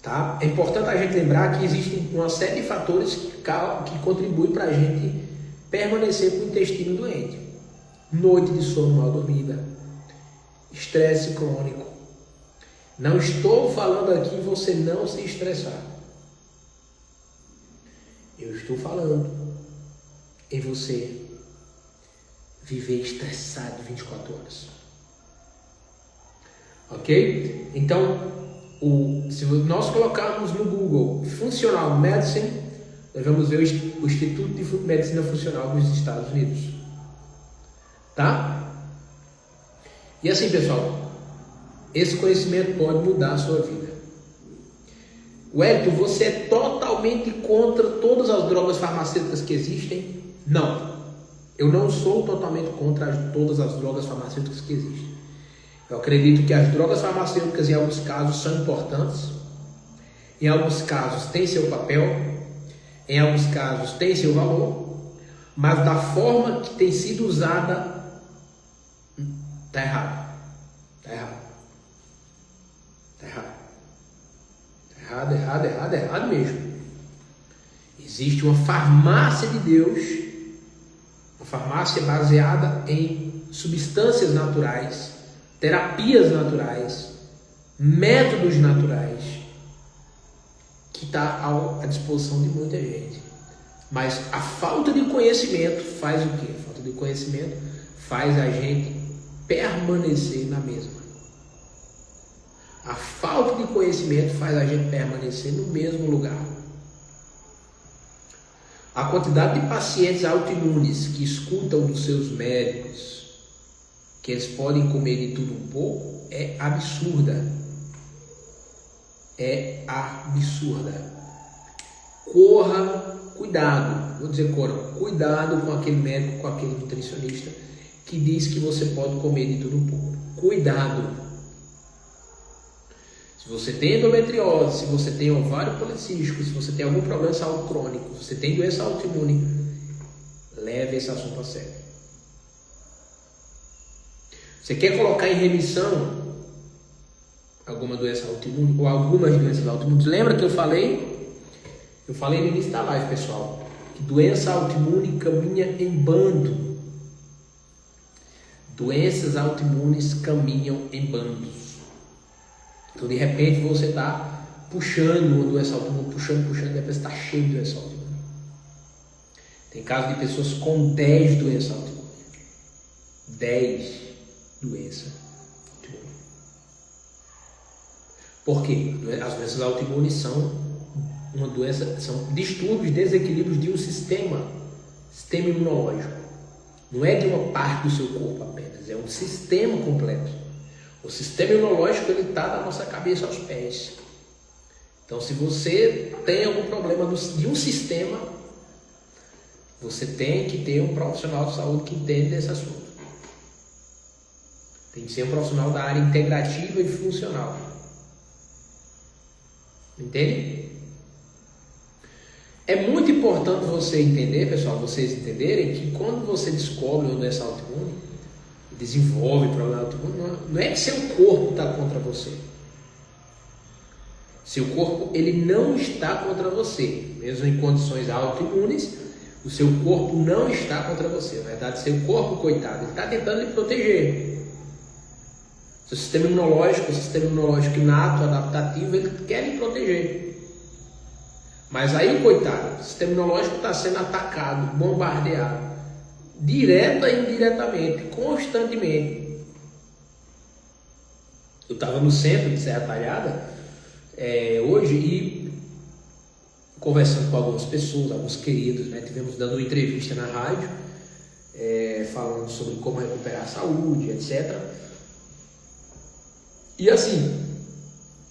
tá? É importante a gente lembrar que existem uma série de fatores que contribuem para a gente permanecer com o intestino doente. Noite de sono mal dormida, estresse crônico. Não estou falando aqui você não se estressar. Eu estou falando em você viver estressado 24 horas. Ok? Então, se nós colocarmos no Google Functional Medicine, nós vamos ver o Instituto de Medicina Funcional dos Estados Unidos. Tá? E assim, pessoal, esse conhecimento pode mudar a sua vida. Wellington, você é totalmente contra todas as drogas farmacêuticas que existem? Não. Eu não sou totalmente contra todas as drogas farmacêuticas que existem. Eu acredito que as drogas farmacêuticas, em alguns casos, são importantes. Em alguns casos, têm seu papel. Em alguns casos, têm seu valor. Mas da forma que tem sido usada, está errado. Está errado. Está errado mesmo. Existe uma farmácia de Deus, uma farmácia baseada em substâncias naturais, terapias naturais, métodos naturais, que está à disposição de muita gente. Mas a falta de conhecimento faz o quê? A falta de conhecimento faz a gente permanecer na mesma. A falta de conhecimento faz a gente permanecer no mesmo lugar. A quantidade de pacientes autoimunes que escutam dos seus médicos que eles podem comer de tudo um pouco é absurda. É absurda. Cuidado, vou dizer cuidado com aquele médico, com aquele nutricionista que diz que você pode comer de tudo um pouco. Cuidado. Se você tem endometriose, se você tem ovário policístico, se você tem algum problema de saúde crônico, se você tem doença autoimune, leve esse assunto a sério. Você quer colocar em remissão alguma doença autoimune ou algumas doenças autoimunes? Lembra que eu falei? Eu falei no início da live, pessoal, que doença autoimune caminha em bando. Doenças autoimunes caminham em bandos. Então, de repente, você está puxando uma doença autoimune, puxando, de repente está cheio de doença autoimune. Tem casos de pessoas com 10 doenças autoimunes. 10 doenças autoimunes. Por quê? As doenças autoimunes são são distúrbios, desequilíbrios de um sistema imunológico. Não é de uma parte do seu corpo apenas, é um sistema completo. O sistema imunológico está da nossa cabeça aos pés. Então, se você tem algum problema de um sistema, você tem que ter um profissional de saúde que entende desse assunto. Tem que ser um profissional da área integrativa e funcional. Entende? É muito importante você entender, pessoal, vocês entenderem que quando você descobre uma doença autoimune, desenvolve problema autoimune, não é que seu corpo está contra você. Seu corpo, ele não está contra você. Mesmo em condições autoimunes, o seu corpo não está contra você. Na verdade, seu corpo, coitado, ele está tentando lhe proteger. Seu sistema imunológico inato, adaptativo, ele quer lhe proteger. Mas aí, coitado, o sistema imunológico está sendo atacado, bombardeado, direta e indiretamente, constantemente. Eu estava no centro de Serra Talhada hoje e conversando com algumas pessoas, alguns queridos, né? Tivemos dando uma entrevista na rádio, falando sobre como recuperar a saúde, etc. E assim,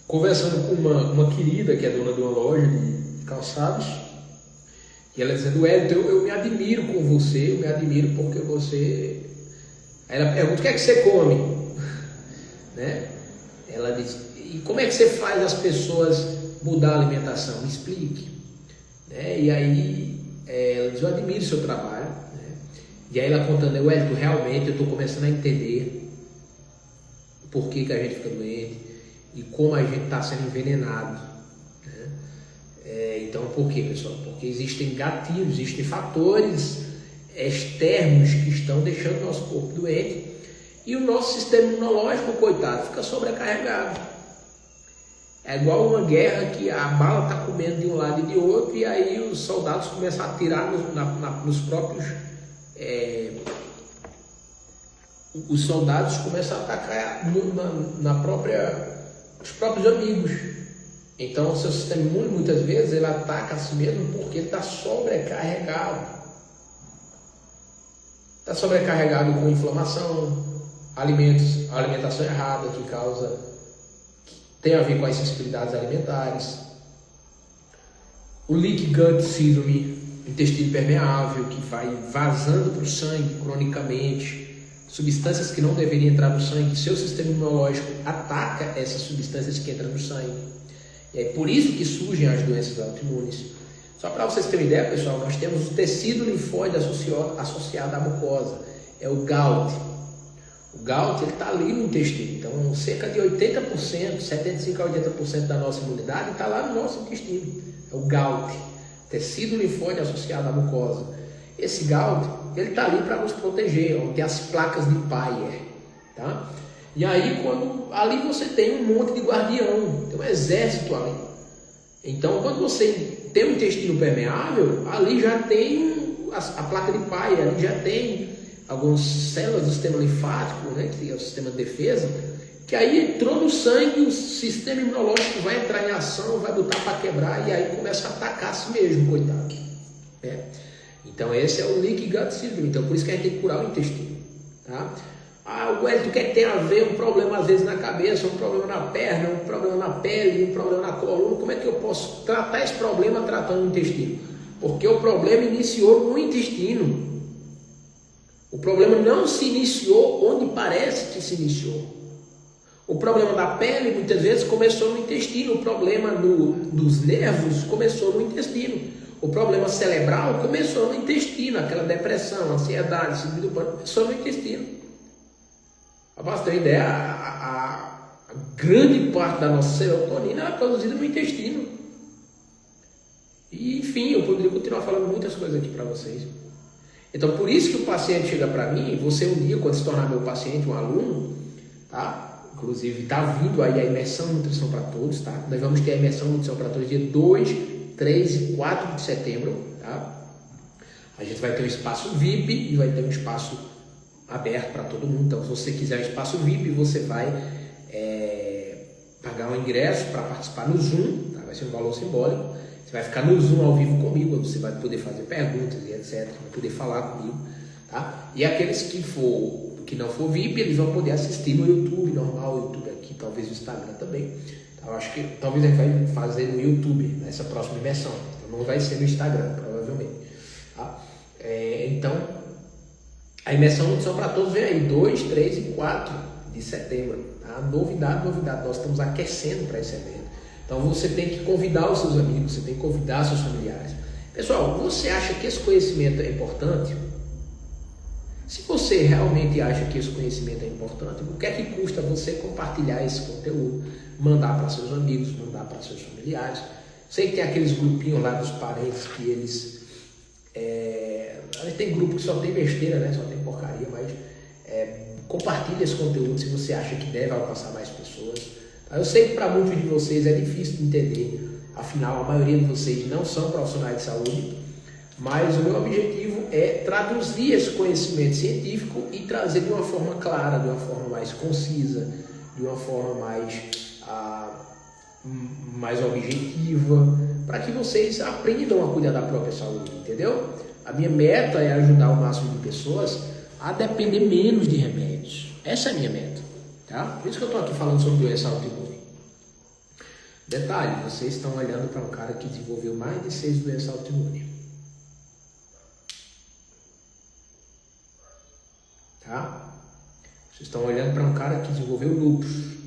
conversando com uma querida que é dona de uma loja de calçados, e ela dizendo: Wellington, eu me admiro com você, eu me admiro porque você... Aí ela pergunta: o que é que você come? Né? Ela diz: e como é que você faz as pessoas mudar a alimentação? Me explique. Né? E aí ela diz: eu admiro o seu trabalho. Né? E aí ela contando: Wellington, realmente eu estou começando a entender por que a gente fica doente e como a gente está sendo envenenado. Então, por quê, pessoal? Porque existem gatilhos, existem fatores externos que estão deixando o nosso corpo doente e o nosso sistema imunológico, coitado, fica sobrecarregado. É igual uma guerra que a bala está comendo de um lado e de outro e aí os soldados começam a atirar nos próprios... os soldados começam a atacar os próprios amigos. Então, o seu sistema imune, muitas vezes, ele ataca a si mesmo porque ele está sobrecarregado. Está sobrecarregado com inflamação, alimentação errada, que tem a ver com as sensibilidades alimentares. O leaky gut syndrome, intestino permeável, que vai vazando para o sangue cronicamente, substâncias que não deveriam entrar no sangue, seu sistema imunológico ataca essas substâncias que entram no sangue. É por isso que surgem as doenças autoimunes. Só para vocês terem ideia, pessoal, nós temos o tecido linfóide associado à mucosa, é o GALT. O GALT está ali no intestino, então cerca de 80%, 75% a 80% da nossa imunidade está lá no nosso intestino. É o GALT, tecido linfóide associado à mucosa. Esse GALT, ele está ali para nos proteger, onde tem as placas de Peyer, tá? E aí, ali você tem um monte de guardião, tem um exército ali. Então, quando você tem um intestino permeável, ali já tem a placa de Peyer, ali já tem algumas células do sistema linfático, né, que é o sistema de defesa, que aí entrou no sangue, o sistema imunológico vai entrar em ação, vai botar para quebrar, e aí começa a atacar a si mesmo, coitado. Né? Então, esse é o leaky gut syndrome. Então, por isso que a gente tem que curar o intestino. Tá? Wellington, o que é que tem a ver um problema às vezes na cabeça, um problema na perna, um problema na pele, um problema na coluna? Como é que eu posso tratar esse problema tratando o intestino? Porque o problema iniciou no intestino. O problema não se iniciou onde parece que se iniciou. O problema da pele muitas vezes começou no intestino, o problema dos nervos começou no intestino. O problema cerebral começou no intestino, aquela depressão, ansiedade, síndrome do pânico, começou no intestino. Para você ter uma ideia, a grande parte da nossa serotonina é produzida no intestino. E, enfim, eu poderia continuar falando muitas coisas aqui para vocês. Então, por isso que o paciente chega para mim, você um dia, quando se tornar meu paciente, um aluno, tá? Inclusive, está vindo aí a imersão Nutrição para Todos, tá? Nós vamos ter a imersão Nutrição para Todos dia 2, 3 e 4 de setembro, tá? A gente vai ter um espaço VIP e vai ter um espaço aberto para todo mundo. Então, se você quiser um espaço VIP, você vai pagar um ingresso para participar no Zoom, tá? Vai ser um valor simbólico. Você vai ficar no Zoom ao vivo comigo, você vai poder fazer perguntas e etc, vai poder falar comigo, tá? E aqueles que não for VIP, eles vão poder assistir no YouTube normal, o YouTube aqui, talvez o Instagram também. Então, eu acho que talvez a gente vai fazer no YouTube nessa próxima imersão. Então, não vai ser no Instagram, provavelmente. Tá? Então, a imersão são para todos, vem aí, 2, 3 e 4 de setembro. Tá? Novidade, nós estamos aquecendo para esse evento. Então você tem que convidar os seus amigos, você tem que convidar seus familiares. Pessoal, você acha que esse conhecimento é importante? Se você realmente acha que esse conhecimento é importante, o que é que custa você compartilhar esse conteúdo, mandar para seus amigos, mandar para seus familiares? Sei que tem aqueles grupinhos lá dos parentes que eles... tem grupo que só tem besteira, né? Só tem porcaria, mas compartilhe esse conteúdo se você acha que deve alcançar mais pessoas. Eu sei que para muitos de vocês é difícil de entender, afinal a maioria de vocês não são profissionais de saúde, mas o meu objetivo é traduzir esse conhecimento científico e trazer de uma forma clara, de uma forma mais concisa, de uma forma mais objetiva, para que vocês aprendam a cuidar da própria saúde, entendeu? A minha meta é ajudar o máximo de pessoas a depender menos de remédios. Essa é a minha meta, tá? Por isso que eu estou aqui falando sobre doença autoimune. Detalhe, vocês estão olhando para um cara que desenvolveu mais de 6 doenças autoimunes. Tá? Vocês estão olhando para um cara que desenvolveu lúpus.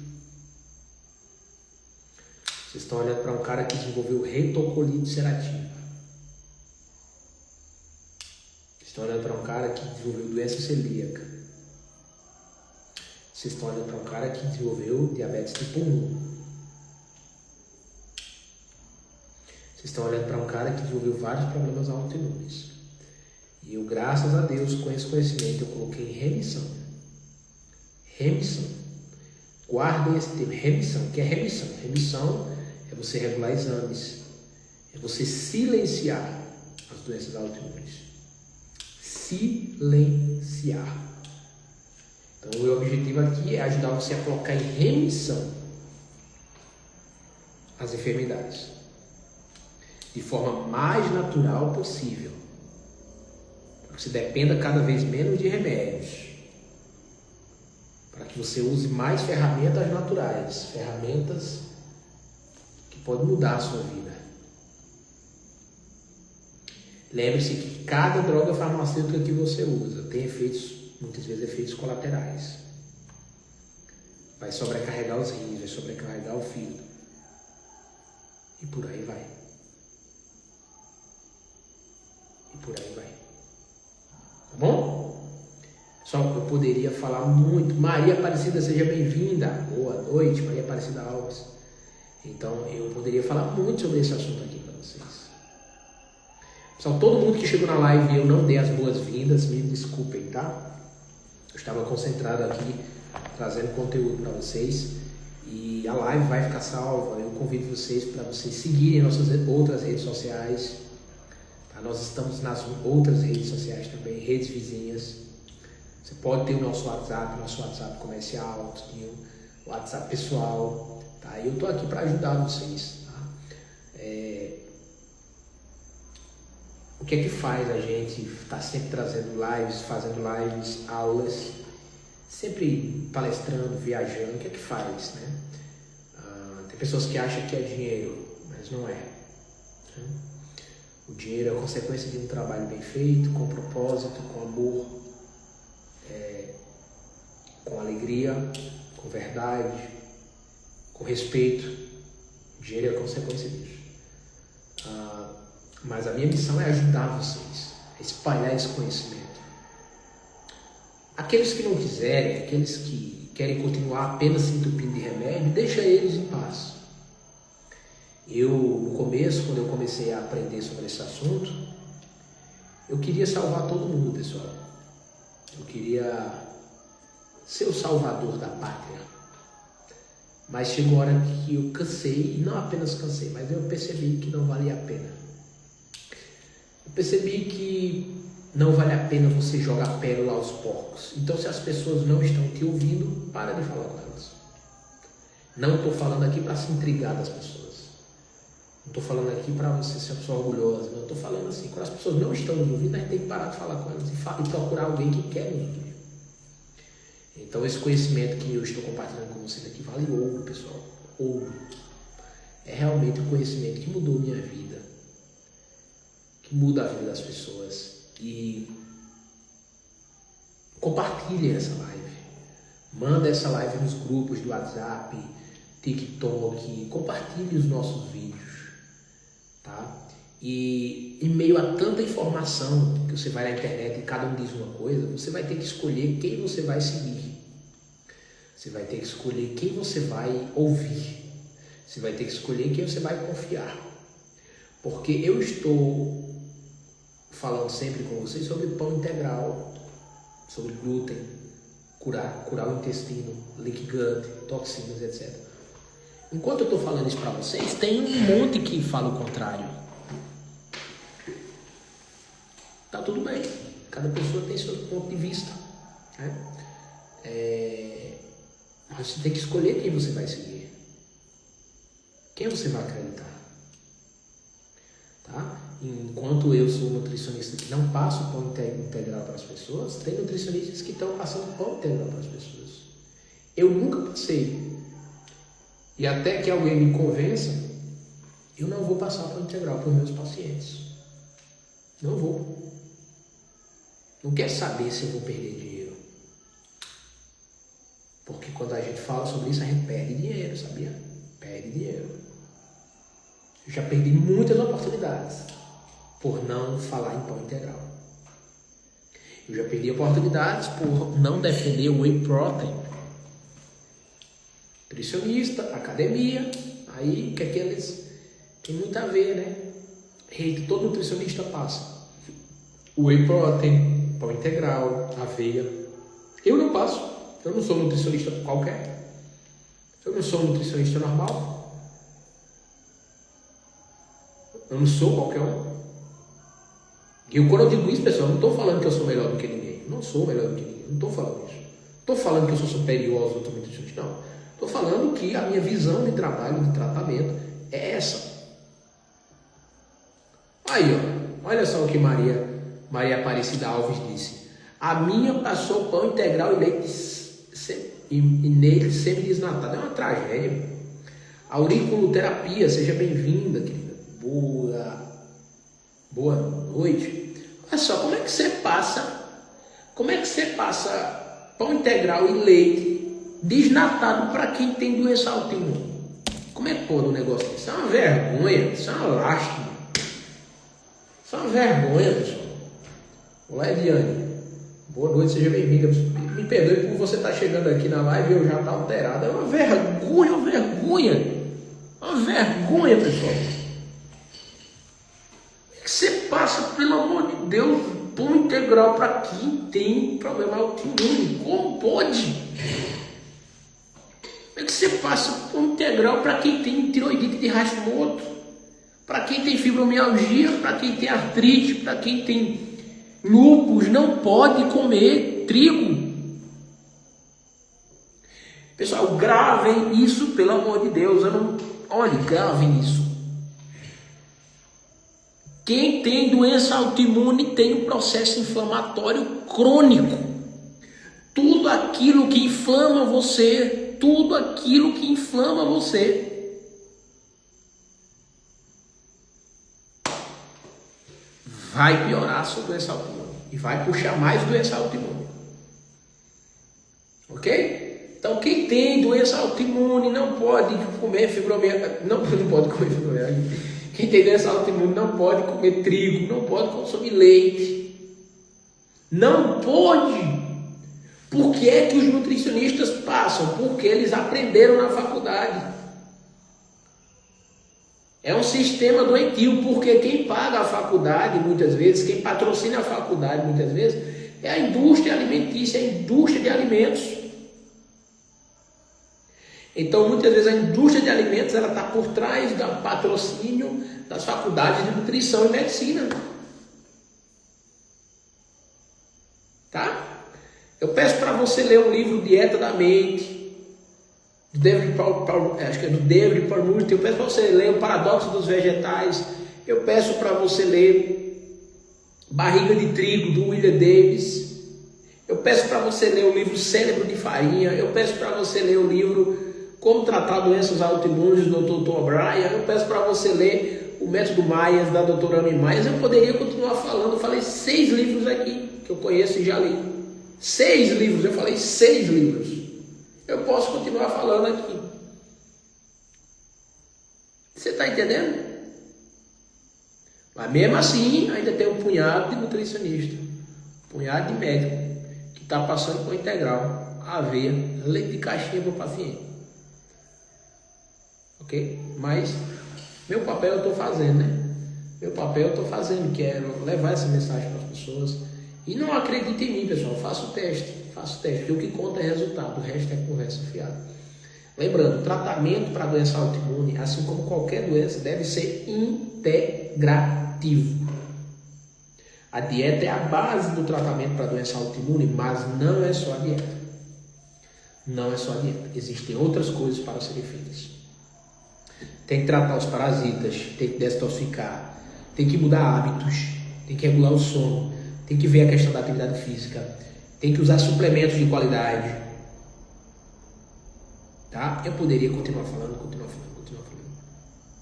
Vocês estão olhando para um cara que desenvolveu retocolite ulcerativa. Vocês estão olhando para um cara que desenvolveu doença celíaca. Vocês estão olhando para um cara que desenvolveu diabetes tipo 1. Vocês estão olhando para um cara que desenvolveu vários problemas autoimunes. E eu, graças a Deus, com esse conhecimento, eu coloquei em remissão. Remissão. Guardem esse termo, remissão. O que é remissão? Remissão é você regular exames. É você silenciar as doenças autoimunes. Silenciar. Então, o meu objetivo aqui é ajudar você a colocar em remissão as enfermidades. De forma mais natural possível. Para que você dependa cada vez menos de remédios. Para que você use mais ferramentas naturais. Ferramentas que podem mudar a sua vida. Lembre-se que cada droga farmacêutica que você usa tem efeitos, muitas vezes efeitos colaterais. Vai sobrecarregar os rins, vai sobrecarregar o fígado. E por aí vai. E por aí vai. Tá bom? Só que eu poderia falar muito. Maria Aparecida, seja bem-vinda. Boa noite, Maria Aparecida Alves. Então, eu poderia falar muito sobre esse assunto aqui para vocês. Pessoal, todo mundo que chegou na live e eu não dei as boas-vindas, me desculpem, tá? Eu estava concentrado aqui, trazendo conteúdo para vocês. E a live vai ficar salva. Eu convido vocês para vocês seguirem nossas outras redes sociais. Tá? Nós estamos nas outras redes sociais também, redes vizinhas. Você pode ter o nosso WhatsApp comercial, tem o WhatsApp pessoal. Tá? E eu estou aqui para ajudar vocês. Tá? O que é que faz a gente estar sempre trazendo lives, fazendo lives, aulas, sempre palestrando, viajando? O que é que faz, né? Tem pessoas que acham que é dinheiro, mas não é. Né? O dinheiro é a consequência de um trabalho bem feito, com propósito, com amor, com alegria, com verdade, com respeito. O dinheiro é a consequência disso. Mas a minha missão é ajudar vocês a espalhar esse conhecimento. Aqueles que não quiserem, aqueles que querem continuar apenas se entupindo de remédio, deixa eles em paz. Eu, no começo, quando eu comecei a aprender sobre esse assunto, eu queria salvar todo mundo, pessoal. Eu queria ser o salvador da pátria. Mas chegou a hora que eu cansei, e não apenas cansei, mas eu percebi que não valia a pena. Eu percebi que não vale a pena você jogar pérola aos porcos. Então, se as pessoas não estão te ouvindo, para de falar com elas. Não estou falando aqui para se intrigar das pessoas. Não estou falando aqui para você ser uma pessoa orgulhosa. Não estou falando assim, quando as pessoas não estão nos ouvindo, a gente tem que parar de falar com elas e procurar alguém que quer nos ouvir. Então, esse conhecimento que eu estou compartilhando com vocês aqui vale ouro, pessoal. Ouro. É realmente um conhecimento que mudou minha vida. Que muda a vida das pessoas. E compartilhe essa live. Manda essa live nos grupos do WhatsApp, TikTok. Compartilhe os nossos vídeos. Tá? E em meio a tanta informação que você vai na internet e cada um diz uma coisa, você vai ter que escolher quem você vai seguir. Você vai ter que escolher quem você vai ouvir. Você vai ter que escolher quem você vai confiar. Porque eu estou falando sempre com vocês sobre pão integral, sobre glúten, curar o intestino, leaky gut, toxinas, etc. Enquanto eu estou falando isso para vocês, tem um monte que fala o contrário. Tá tudo bem. Cada pessoa tem seu ponto de vista. Né? Mas você tem que escolher quem você vai seguir. Quem você vai acreditar. Tá? Enquanto eu sou nutricionista que não passo pão integral para as pessoas, tem nutricionistas que estão passando pão integral para as pessoas. Eu nunca passei. E até que alguém me convença, eu não vou passar pão integral para os meus pacientes. Não vou. Não quero saber se eu vou perder dinheiro. Porque quando a gente fala sobre isso, a gente perde dinheiro, sabia? Perde dinheiro. Eu já perdi muitas oportunidades por não falar em pão integral. Eu já perdi oportunidades por não defender o whey protein. Nutricionista, academia, aí que aqueles tem muito a ver, né? Hate, todo nutricionista passa. Whey protein, pão integral, aveia. Eu não passo. Eu não sou nutricionista qualquer. Eu não sou nutricionista normal. Eu não sou qualquer um. E quando eu digo isso, pessoal, eu não estou falando que eu sou melhor do que ninguém. Eu não sou melhor do que ninguém. Não estou falando isso. Não estou falando que eu sou superior aos outros nutricionistas. Não. Estou falando que a minha visão de trabalho, de tratamento, é essa. Aí, ó. Olha só o que Maria Aparecida Alves disse. A minha passou pão integral e leite e nele semi-desnatado. É uma tragédia. Auriculoterapia, seja bem-vinda, querida. Boa noite. Olha só, como é que você passa pão integral e leite desnatado para quem tem doença autoimune? Como é que pode um negócio desse? Isso é uma vergonha, isso é uma lástima. Isso é uma vergonha, pessoal. Olá, Ediane. Boa noite, seja bem-vinda. Me perdoe por você estar chegando aqui na live e eu já estar alterado. É uma vergonha, uma vergonha. Uma vergonha, pessoal. Você passa, pelo amor de Deus, pão integral para quem tem problema autoimune. Como pode? Como é que você passa pão integral para quem tem tiroidite de Hashimoto? Para quem tem fibromialgia, para quem tem artrite, para quem tem lúpus, não pode comer trigo. Pessoal, gravem isso, pelo amor de Deus. Olha, gravem isso. Quem tem doença autoimune tem um processo inflamatório crônico. Tudo aquilo que inflama você, vai piorar a sua doença autoimune e vai puxar mais doença autoimune. Ok? Então, quem tem doença autoimune não pode comer fibromialgia, não pode comer fibromialgia. Quem tem doença autoimune não pode comer trigo, não pode consumir leite. Não pode. Por que é que os nutricionistas passam? Porque eles aprenderam na faculdade. É um sistema doentio, porque quem paga a faculdade, muitas vezes, quem patrocina a faculdade, muitas vezes, é a indústria alimentícia, a indústria de alimentos. Então, muitas vezes, a indústria de alimentos ela está por trás do patrocínio das faculdades de nutrição e medicina. tá? Eu peço para você ler o livro Dieta da Mente, do David acho que é do David Palmurti. Eu peço para você ler O Paradoxo dos Vegetais. Eu peço para você ler Barriga de Trigo, do William Davis. Eu peço para você ler o livro Cérebro de Farinha. Eu peço para você ler o livro Como Tratar Doenças Autoimunes, do Dr. Tom O'Brien. Eu peço para você ler o Método Myers, da doutora Amy Myers. Eu poderia continuar falando. Eu falei 6 livros aqui, que eu conheço e já li. 6 livros, eu falei 6 livros. Eu posso continuar falando aqui. Você está entendendo? Mas mesmo assim, ainda tem um punhado de nutricionista, um punhado de médico, que está passando por integral, aveia, leite de caixinha para o paciente. Ok? Mas meu papel eu estou fazendo, né? Meu papel eu estou fazendo, que é levar essa mensagem para as pessoas. E não acredite em mim, pessoal. Faça o teste. Porque o que conta é resultado. O resto é conversa fiada. Lembrando, o tratamento para doença autoimune, assim como qualquer doença, deve ser integrativo. A dieta é a base do tratamento para doença autoimune, mas não é só a dieta. Não é só a dieta. Existem outras coisas para serem feitas. Tem que tratar os parasitas, tem que detoxificar, tem que mudar hábitos, tem que regular o sono, tem que ver a questão da atividade física, tem que usar suplementos de qualidade. Tá? Eu poderia continuar falando.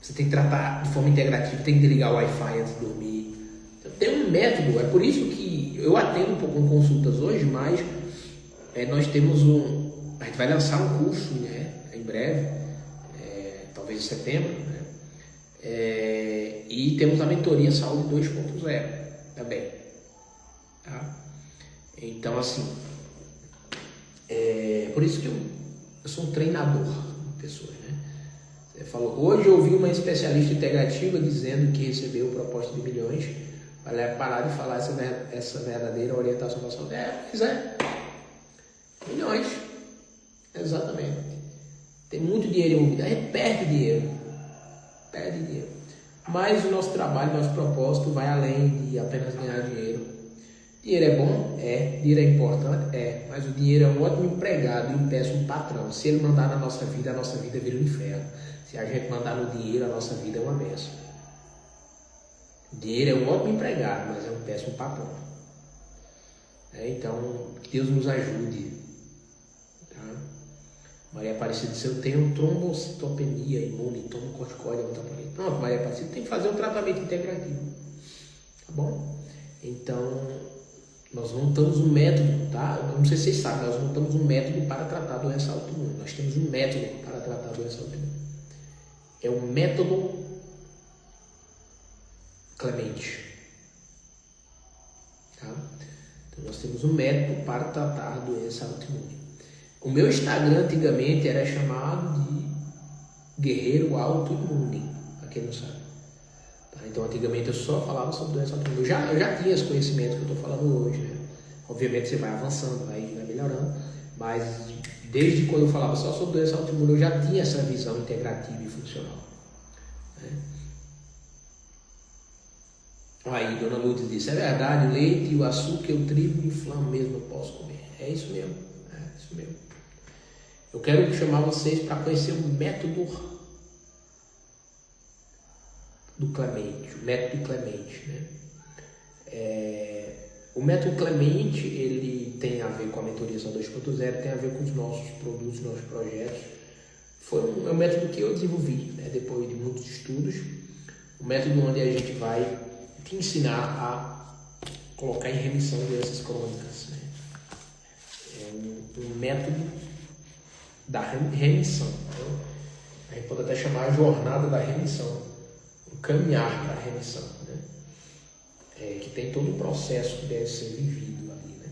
Você tem que tratar de forma integrativa, tem que desligar o Wi-Fi antes de dormir. Então, tem um método, é por isso que eu atendo um pouco com consultas hoje, mas nós temos a gente vai lançar um curso, né, em breve, talvez em setembro, né, e temos a mentoria Saúde 2.0 também. Tá? Então, assim, por isso que eu sou um treinador de pessoas, né? Você falou, hoje eu ouvi uma especialista integrativa dizendo que recebeu proposta de milhões para parar de falar essa verdadeira orientação da saúde. Pois é, milhões, exatamente. Tem muito dinheiro envolvido, a gente perde dinheiro. Mas o nosso trabalho, nosso propósito vai além de apenas ganhar dinheiro. Dinheiro é bom? Dinheiro é importante? Mas o dinheiro é um ótimo empregado e um péssimo patrão. Se ele mandar na nossa vida, a nossa vida vira um inferno. Se a gente mandar no dinheiro, a nossa vida é uma bênção. O dinheiro é um ótimo empregado, mas é um péssimo patrão. Então, que Deus nos ajude. Tá? Maria Aparecida disse, eu tenho trombocitopenia imune, tomo corticóide, pronto, Maria Aparecida tem que fazer um tratamento integrativo. Tá bom? Então, nós montamos um método, tá? Eu não sei se vocês sabem, nós montamos um método para tratar a doença autoimune. Nós temos um método para tratar a doença autoimune. É o método Clemente. Tá? Então, nós temos um método para tratar a doença autoimune. O meu Instagram antigamente era chamado de Guerreiro Autoimune, para quem não sabe. Tá? Então, antigamente eu só falava sobre doença autoimune. Eu já tinha esse conhecimento que eu estou falando hoje, né? Obviamente você vai avançando, vai melhorando, mas desde quando eu falava só sobre doença autoimune, eu já tinha essa visão integrativa e funcional. Né? Aí, Dona Lourdes disse, é verdade, o leite e o açúcar e o trigo inflamam mesmo, eu posso comer. É isso mesmo, isso mesmo. Eu quero chamar vocês para conhecer o método do Clemente, o método Clemente, né? O método Clemente, ele tem a ver com a mentoria Saúde 2.0, tem a ver com os nossos produtos, nossos projetos. É um método que eu desenvolvi, né, depois de muitos estudos. Um método onde a gente vai te ensinar a colocar em remissão doenças crônicas. Né? É um método da remissão. Então, a gente pode até chamar a jornada da remissão, o caminhar para a remissão, né? Que tem todo o processo que deve ser vivido ali, né?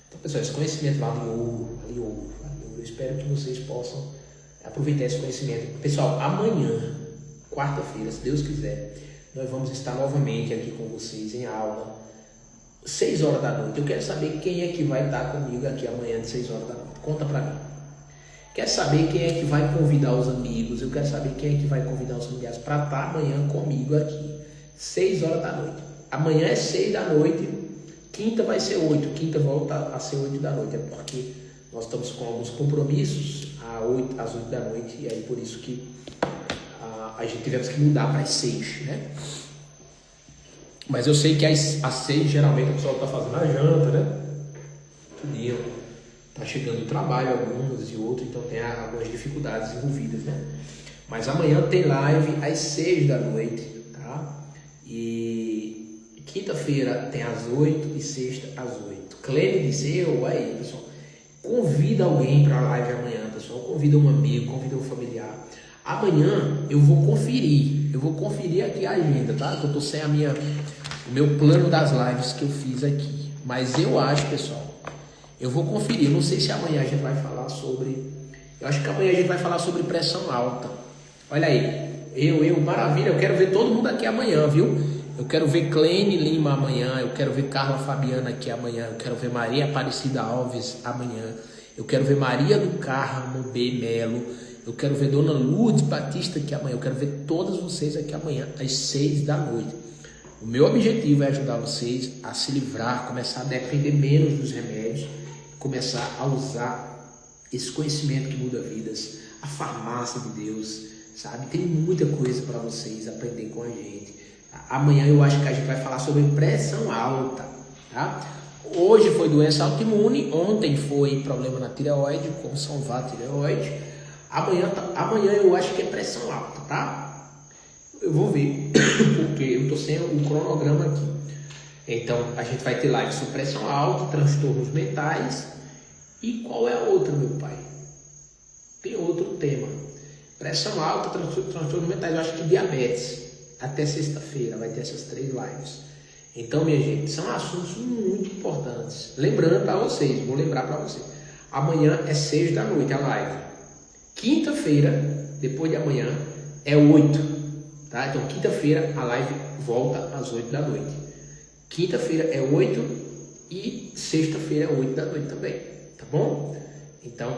Então, pessoal, esse conhecimento vale ouro. Eu espero que vocês possam aproveitar esse conhecimento. Pessoal, amanhã, quarta-feira, se Deus quiser, nós vamos estar novamente aqui com vocês em aula, 6 horas da noite. Eu quero saber quem é que vai estar comigo aqui amanhã de 6 horas da noite. Conta pra mim. Quero saber quem é que vai convidar os amigos. Eu quero saber quem é que vai convidar os familiares para estar amanhã comigo aqui, 6 horas da noite. Amanhã é 6 da noite. Quinta vai ser 8, quinta volta a ser 8 da noite, é porque nós estamos com alguns compromissos às 8 da noite, e aí por isso que a gente tivemos que mudar para as 6, né? Mas eu sei que às 6 geralmente o pessoal está fazendo a janta, né? Tudinho. Tá chegando o trabalho, alguns e outros, então tem algumas dificuldades envolvidas, né? Mas amanhã tem live às 6 da noite, tá? E quinta-feira tem às 8 e sexta às 8. Clênia disse, aí, pessoal, convida alguém para a live amanhã, pessoal. Convida um amigo, convida um familiar. Amanhã eu vou conferir aqui a agenda, tá? Que eu tô sem o meu plano das lives que eu fiz aqui. Mas eu acho, pessoal, eu vou conferir. Não sei se amanhã a gente vai falar sobre... Eu acho que amanhã a gente vai falar sobre pressão alta. Olha aí, maravilha, eu quero ver todo mundo aqui amanhã, viu? Eu quero ver Cleine Lima amanhã, eu quero ver Carla Fabiana aqui amanhã, eu quero ver Maria Aparecida Alves amanhã, eu quero ver Maria do Carmo B. Melo, eu quero ver Dona Lourdes Batista aqui amanhã, eu quero ver todos vocês aqui amanhã às 6 da noite. O meu objetivo é ajudar vocês a se livrar, começar a depender menos dos remédios, começar a usar esse conhecimento que muda vidas, a farmácia de Deus, sabe? Tem muita coisa para vocês aprender com a gente. Amanhã eu acho que a gente vai falar sobre pressão alta, tá? Hoje foi doença autoimune, ontem foi problema na tireoide, como salvar a tireoide. Amanhã eu acho que é pressão alta, tá? Eu vou ver, porque eu tô sem o cronograma aqui. Então a gente vai ter live sobre pressão alta, transtornos mentais. E qual é a outra, meu pai? Tem outro tema. Pressão alta, transtornos mentais, eu acho que diabetes. Até sexta-feira vai ter essas 3 lives. Então, minha gente, são assuntos muito importantes. Lembrando para vocês, vou lembrar para vocês. Amanhã é 6 da noite a live. Quinta-feira, depois de amanhã, é 8. Tá? Então, quinta-feira a live volta às 8 da noite. Quinta-feira é 8 e sexta-feira é 8 da noite também. Tá bom? Então,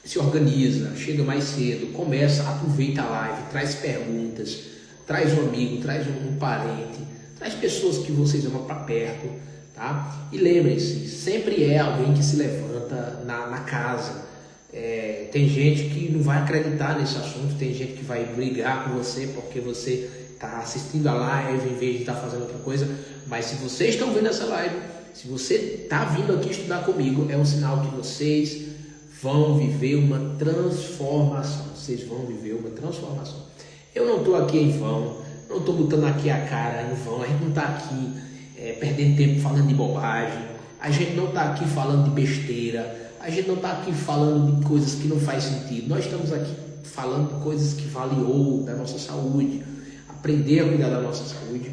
se organiza, chega mais cedo, começa, aproveita a live, traz perguntas, traz um amigo, traz um parente, traz pessoas que vocês amam para perto, tá? E lembrem-se, sempre é alguém que se levanta na casa. Tem gente que não vai acreditar nesse assunto, tem gente que vai brigar com você porque você está assistindo a live em vez de estar fazendo outra coisa. Mas se vocês estão vendo essa live, se você está vindo aqui estudar comigo, é um sinal que vocês vão viver uma transformação. Vocês vão viver uma transformação. Eu não estou aqui em vão, não estou botando aqui a cara em vão, a gente não está aqui perdendo tempo falando de bobagem, a gente não está aqui falando de besteira, a gente não está aqui falando de coisas que não faz sentido. Nós estamos aqui falando de coisas que valem ouro, da nossa saúde, aprender a cuidar da nossa saúde.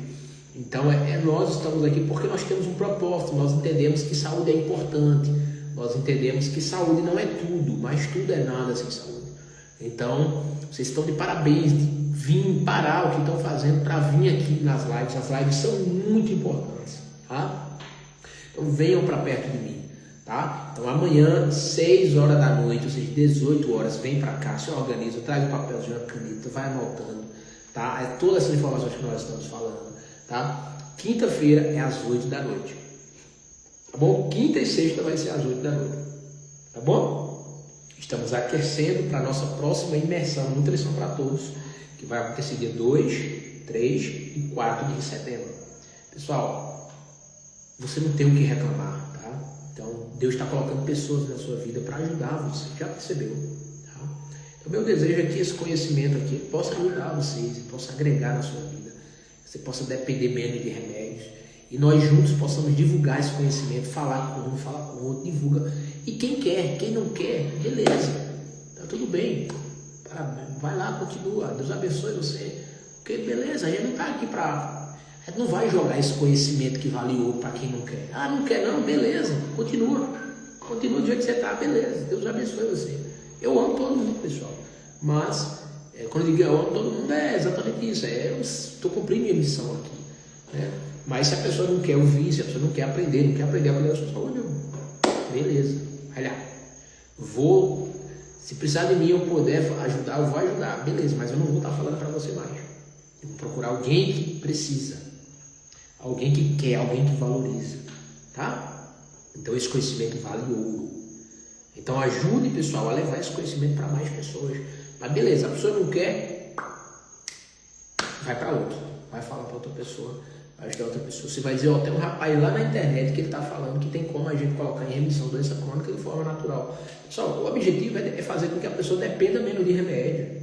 Então nós estamos aqui porque nós temos um propósito, nós entendemos que saúde é importante, nós entendemos que saúde não é tudo, mas tudo é nada sem saúde. Então, vocês estão de parabéns de vir parar o que estão fazendo para vir aqui nas lives. As lives são muito importantes, tá? Então, venham para perto de mim, tá? Então, amanhã, 6 horas da noite, ou seja, 18 horas, vem para cá, se organiza, traz um papelzinho, uma caneta, vai anotando, tá? Todas essas informações que nós estamos falando, tá? Quinta-feira é às 8 da noite, tá bom? Quinta e sexta vai ser às 8 da noite, tá bom? Estamos aquecendo para a nossa próxima imersão Nutrição para Todos, que vai acontecer dia 2, 3 e 4 de setembro. Pessoal, você não tem o que reclamar, tá? Então, Deus está colocando pessoas na sua vida para ajudar você, já percebeu? Tá? Então, meu desejo é que esse conhecimento aqui possa ajudar vocês, possa agregar na sua vida, você possa depender menos de remédios, e nós juntos possamos divulgar esse conhecimento, falar com um, falar com o outro, divulga. E quem quer, quem não quer, beleza, tá tudo bem, vai lá, continua, Deus abençoe você, porque beleza, a gente não está aqui a gente não vai jogar esse conhecimento que vale ouro para quem não quer. Ah, não quer não, beleza, continua do jeito que você está, beleza, Deus abençoe você. Eu amo todo mundo, pessoal, mas quando eu digo eu amo todo mundo, é exatamente isso, eu estou cumprindo minha missão aqui, né? Mas se a pessoa não quer ouvir, se a pessoa não quer aprender a cuidar da sua saúde, beleza, vai lá. Se precisar de mim eu puder ajudar, eu vou ajudar, beleza, mas eu não vou estar falando para você mais. Eu vou procurar alguém que precisa, alguém que quer, alguém que valoriza, tá? Então esse conhecimento vale ouro. Então ajude, pessoal, a levar esse conhecimento para mais pessoas. Mas beleza, a pessoa não quer, vai para outro, vai falar para outra pessoa, vai ajudar outra pessoa. Você vai dizer, ó, tem um rapaz lá na internet que ele está falando que tem como a gente colocar em remissão doença crônica de forma natural. Pessoal, o objetivo é fazer com que a pessoa dependa menos de remédio.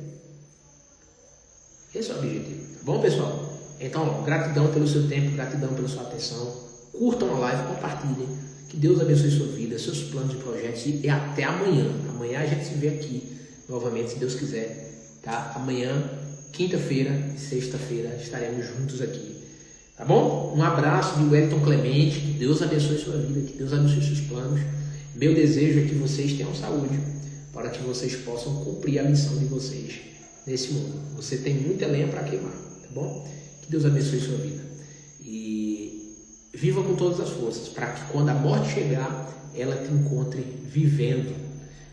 Esse é o objetivo, tá bom, pessoal? Então, gratidão pelo seu tempo, gratidão pela sua atenção. Curtam a live, compartilhem. Que Deus abençoe sua vida, seus planos e projetos. E até amanhã. Amanhã a gente se vê aqui novamente, se Deus quiser. Tá? Amanhã, quinta-feira e sexta-feira estaremos juntos aqui. Tá bom? Um abraço de Wellington Clemente. Que Deus abençoe sua vida, que Deus abençoe seus planos. Meu desejo é que vocês tenham saúde, para que vocês possam cumprir a missão de vocês nesse mundo. Você tem muita lenha para queimar, tá bom? Que Deus abençoe sua vida. E viva com todas as forças, para que quando a morte chegar, ela te encontre vivendo.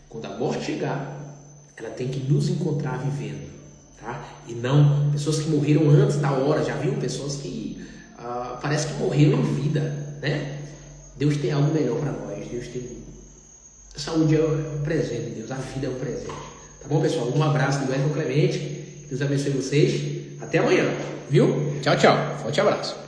Quando a morte chegar, ela tem que nos encontrar vivendo, tá? E não pessoas que morreram antes da hora. Já viu pessoas que parece que morreram em vida, né? Deus tem algo melhor para nós. Deus tem... A saúde é um presente de Deus, a vida é um presente. Tá bom, pessoal? Um abraço do Wellington Clemente. Deus abençoe vocês. Até amanhã, viu? Tchau, tchau. Forte abraço.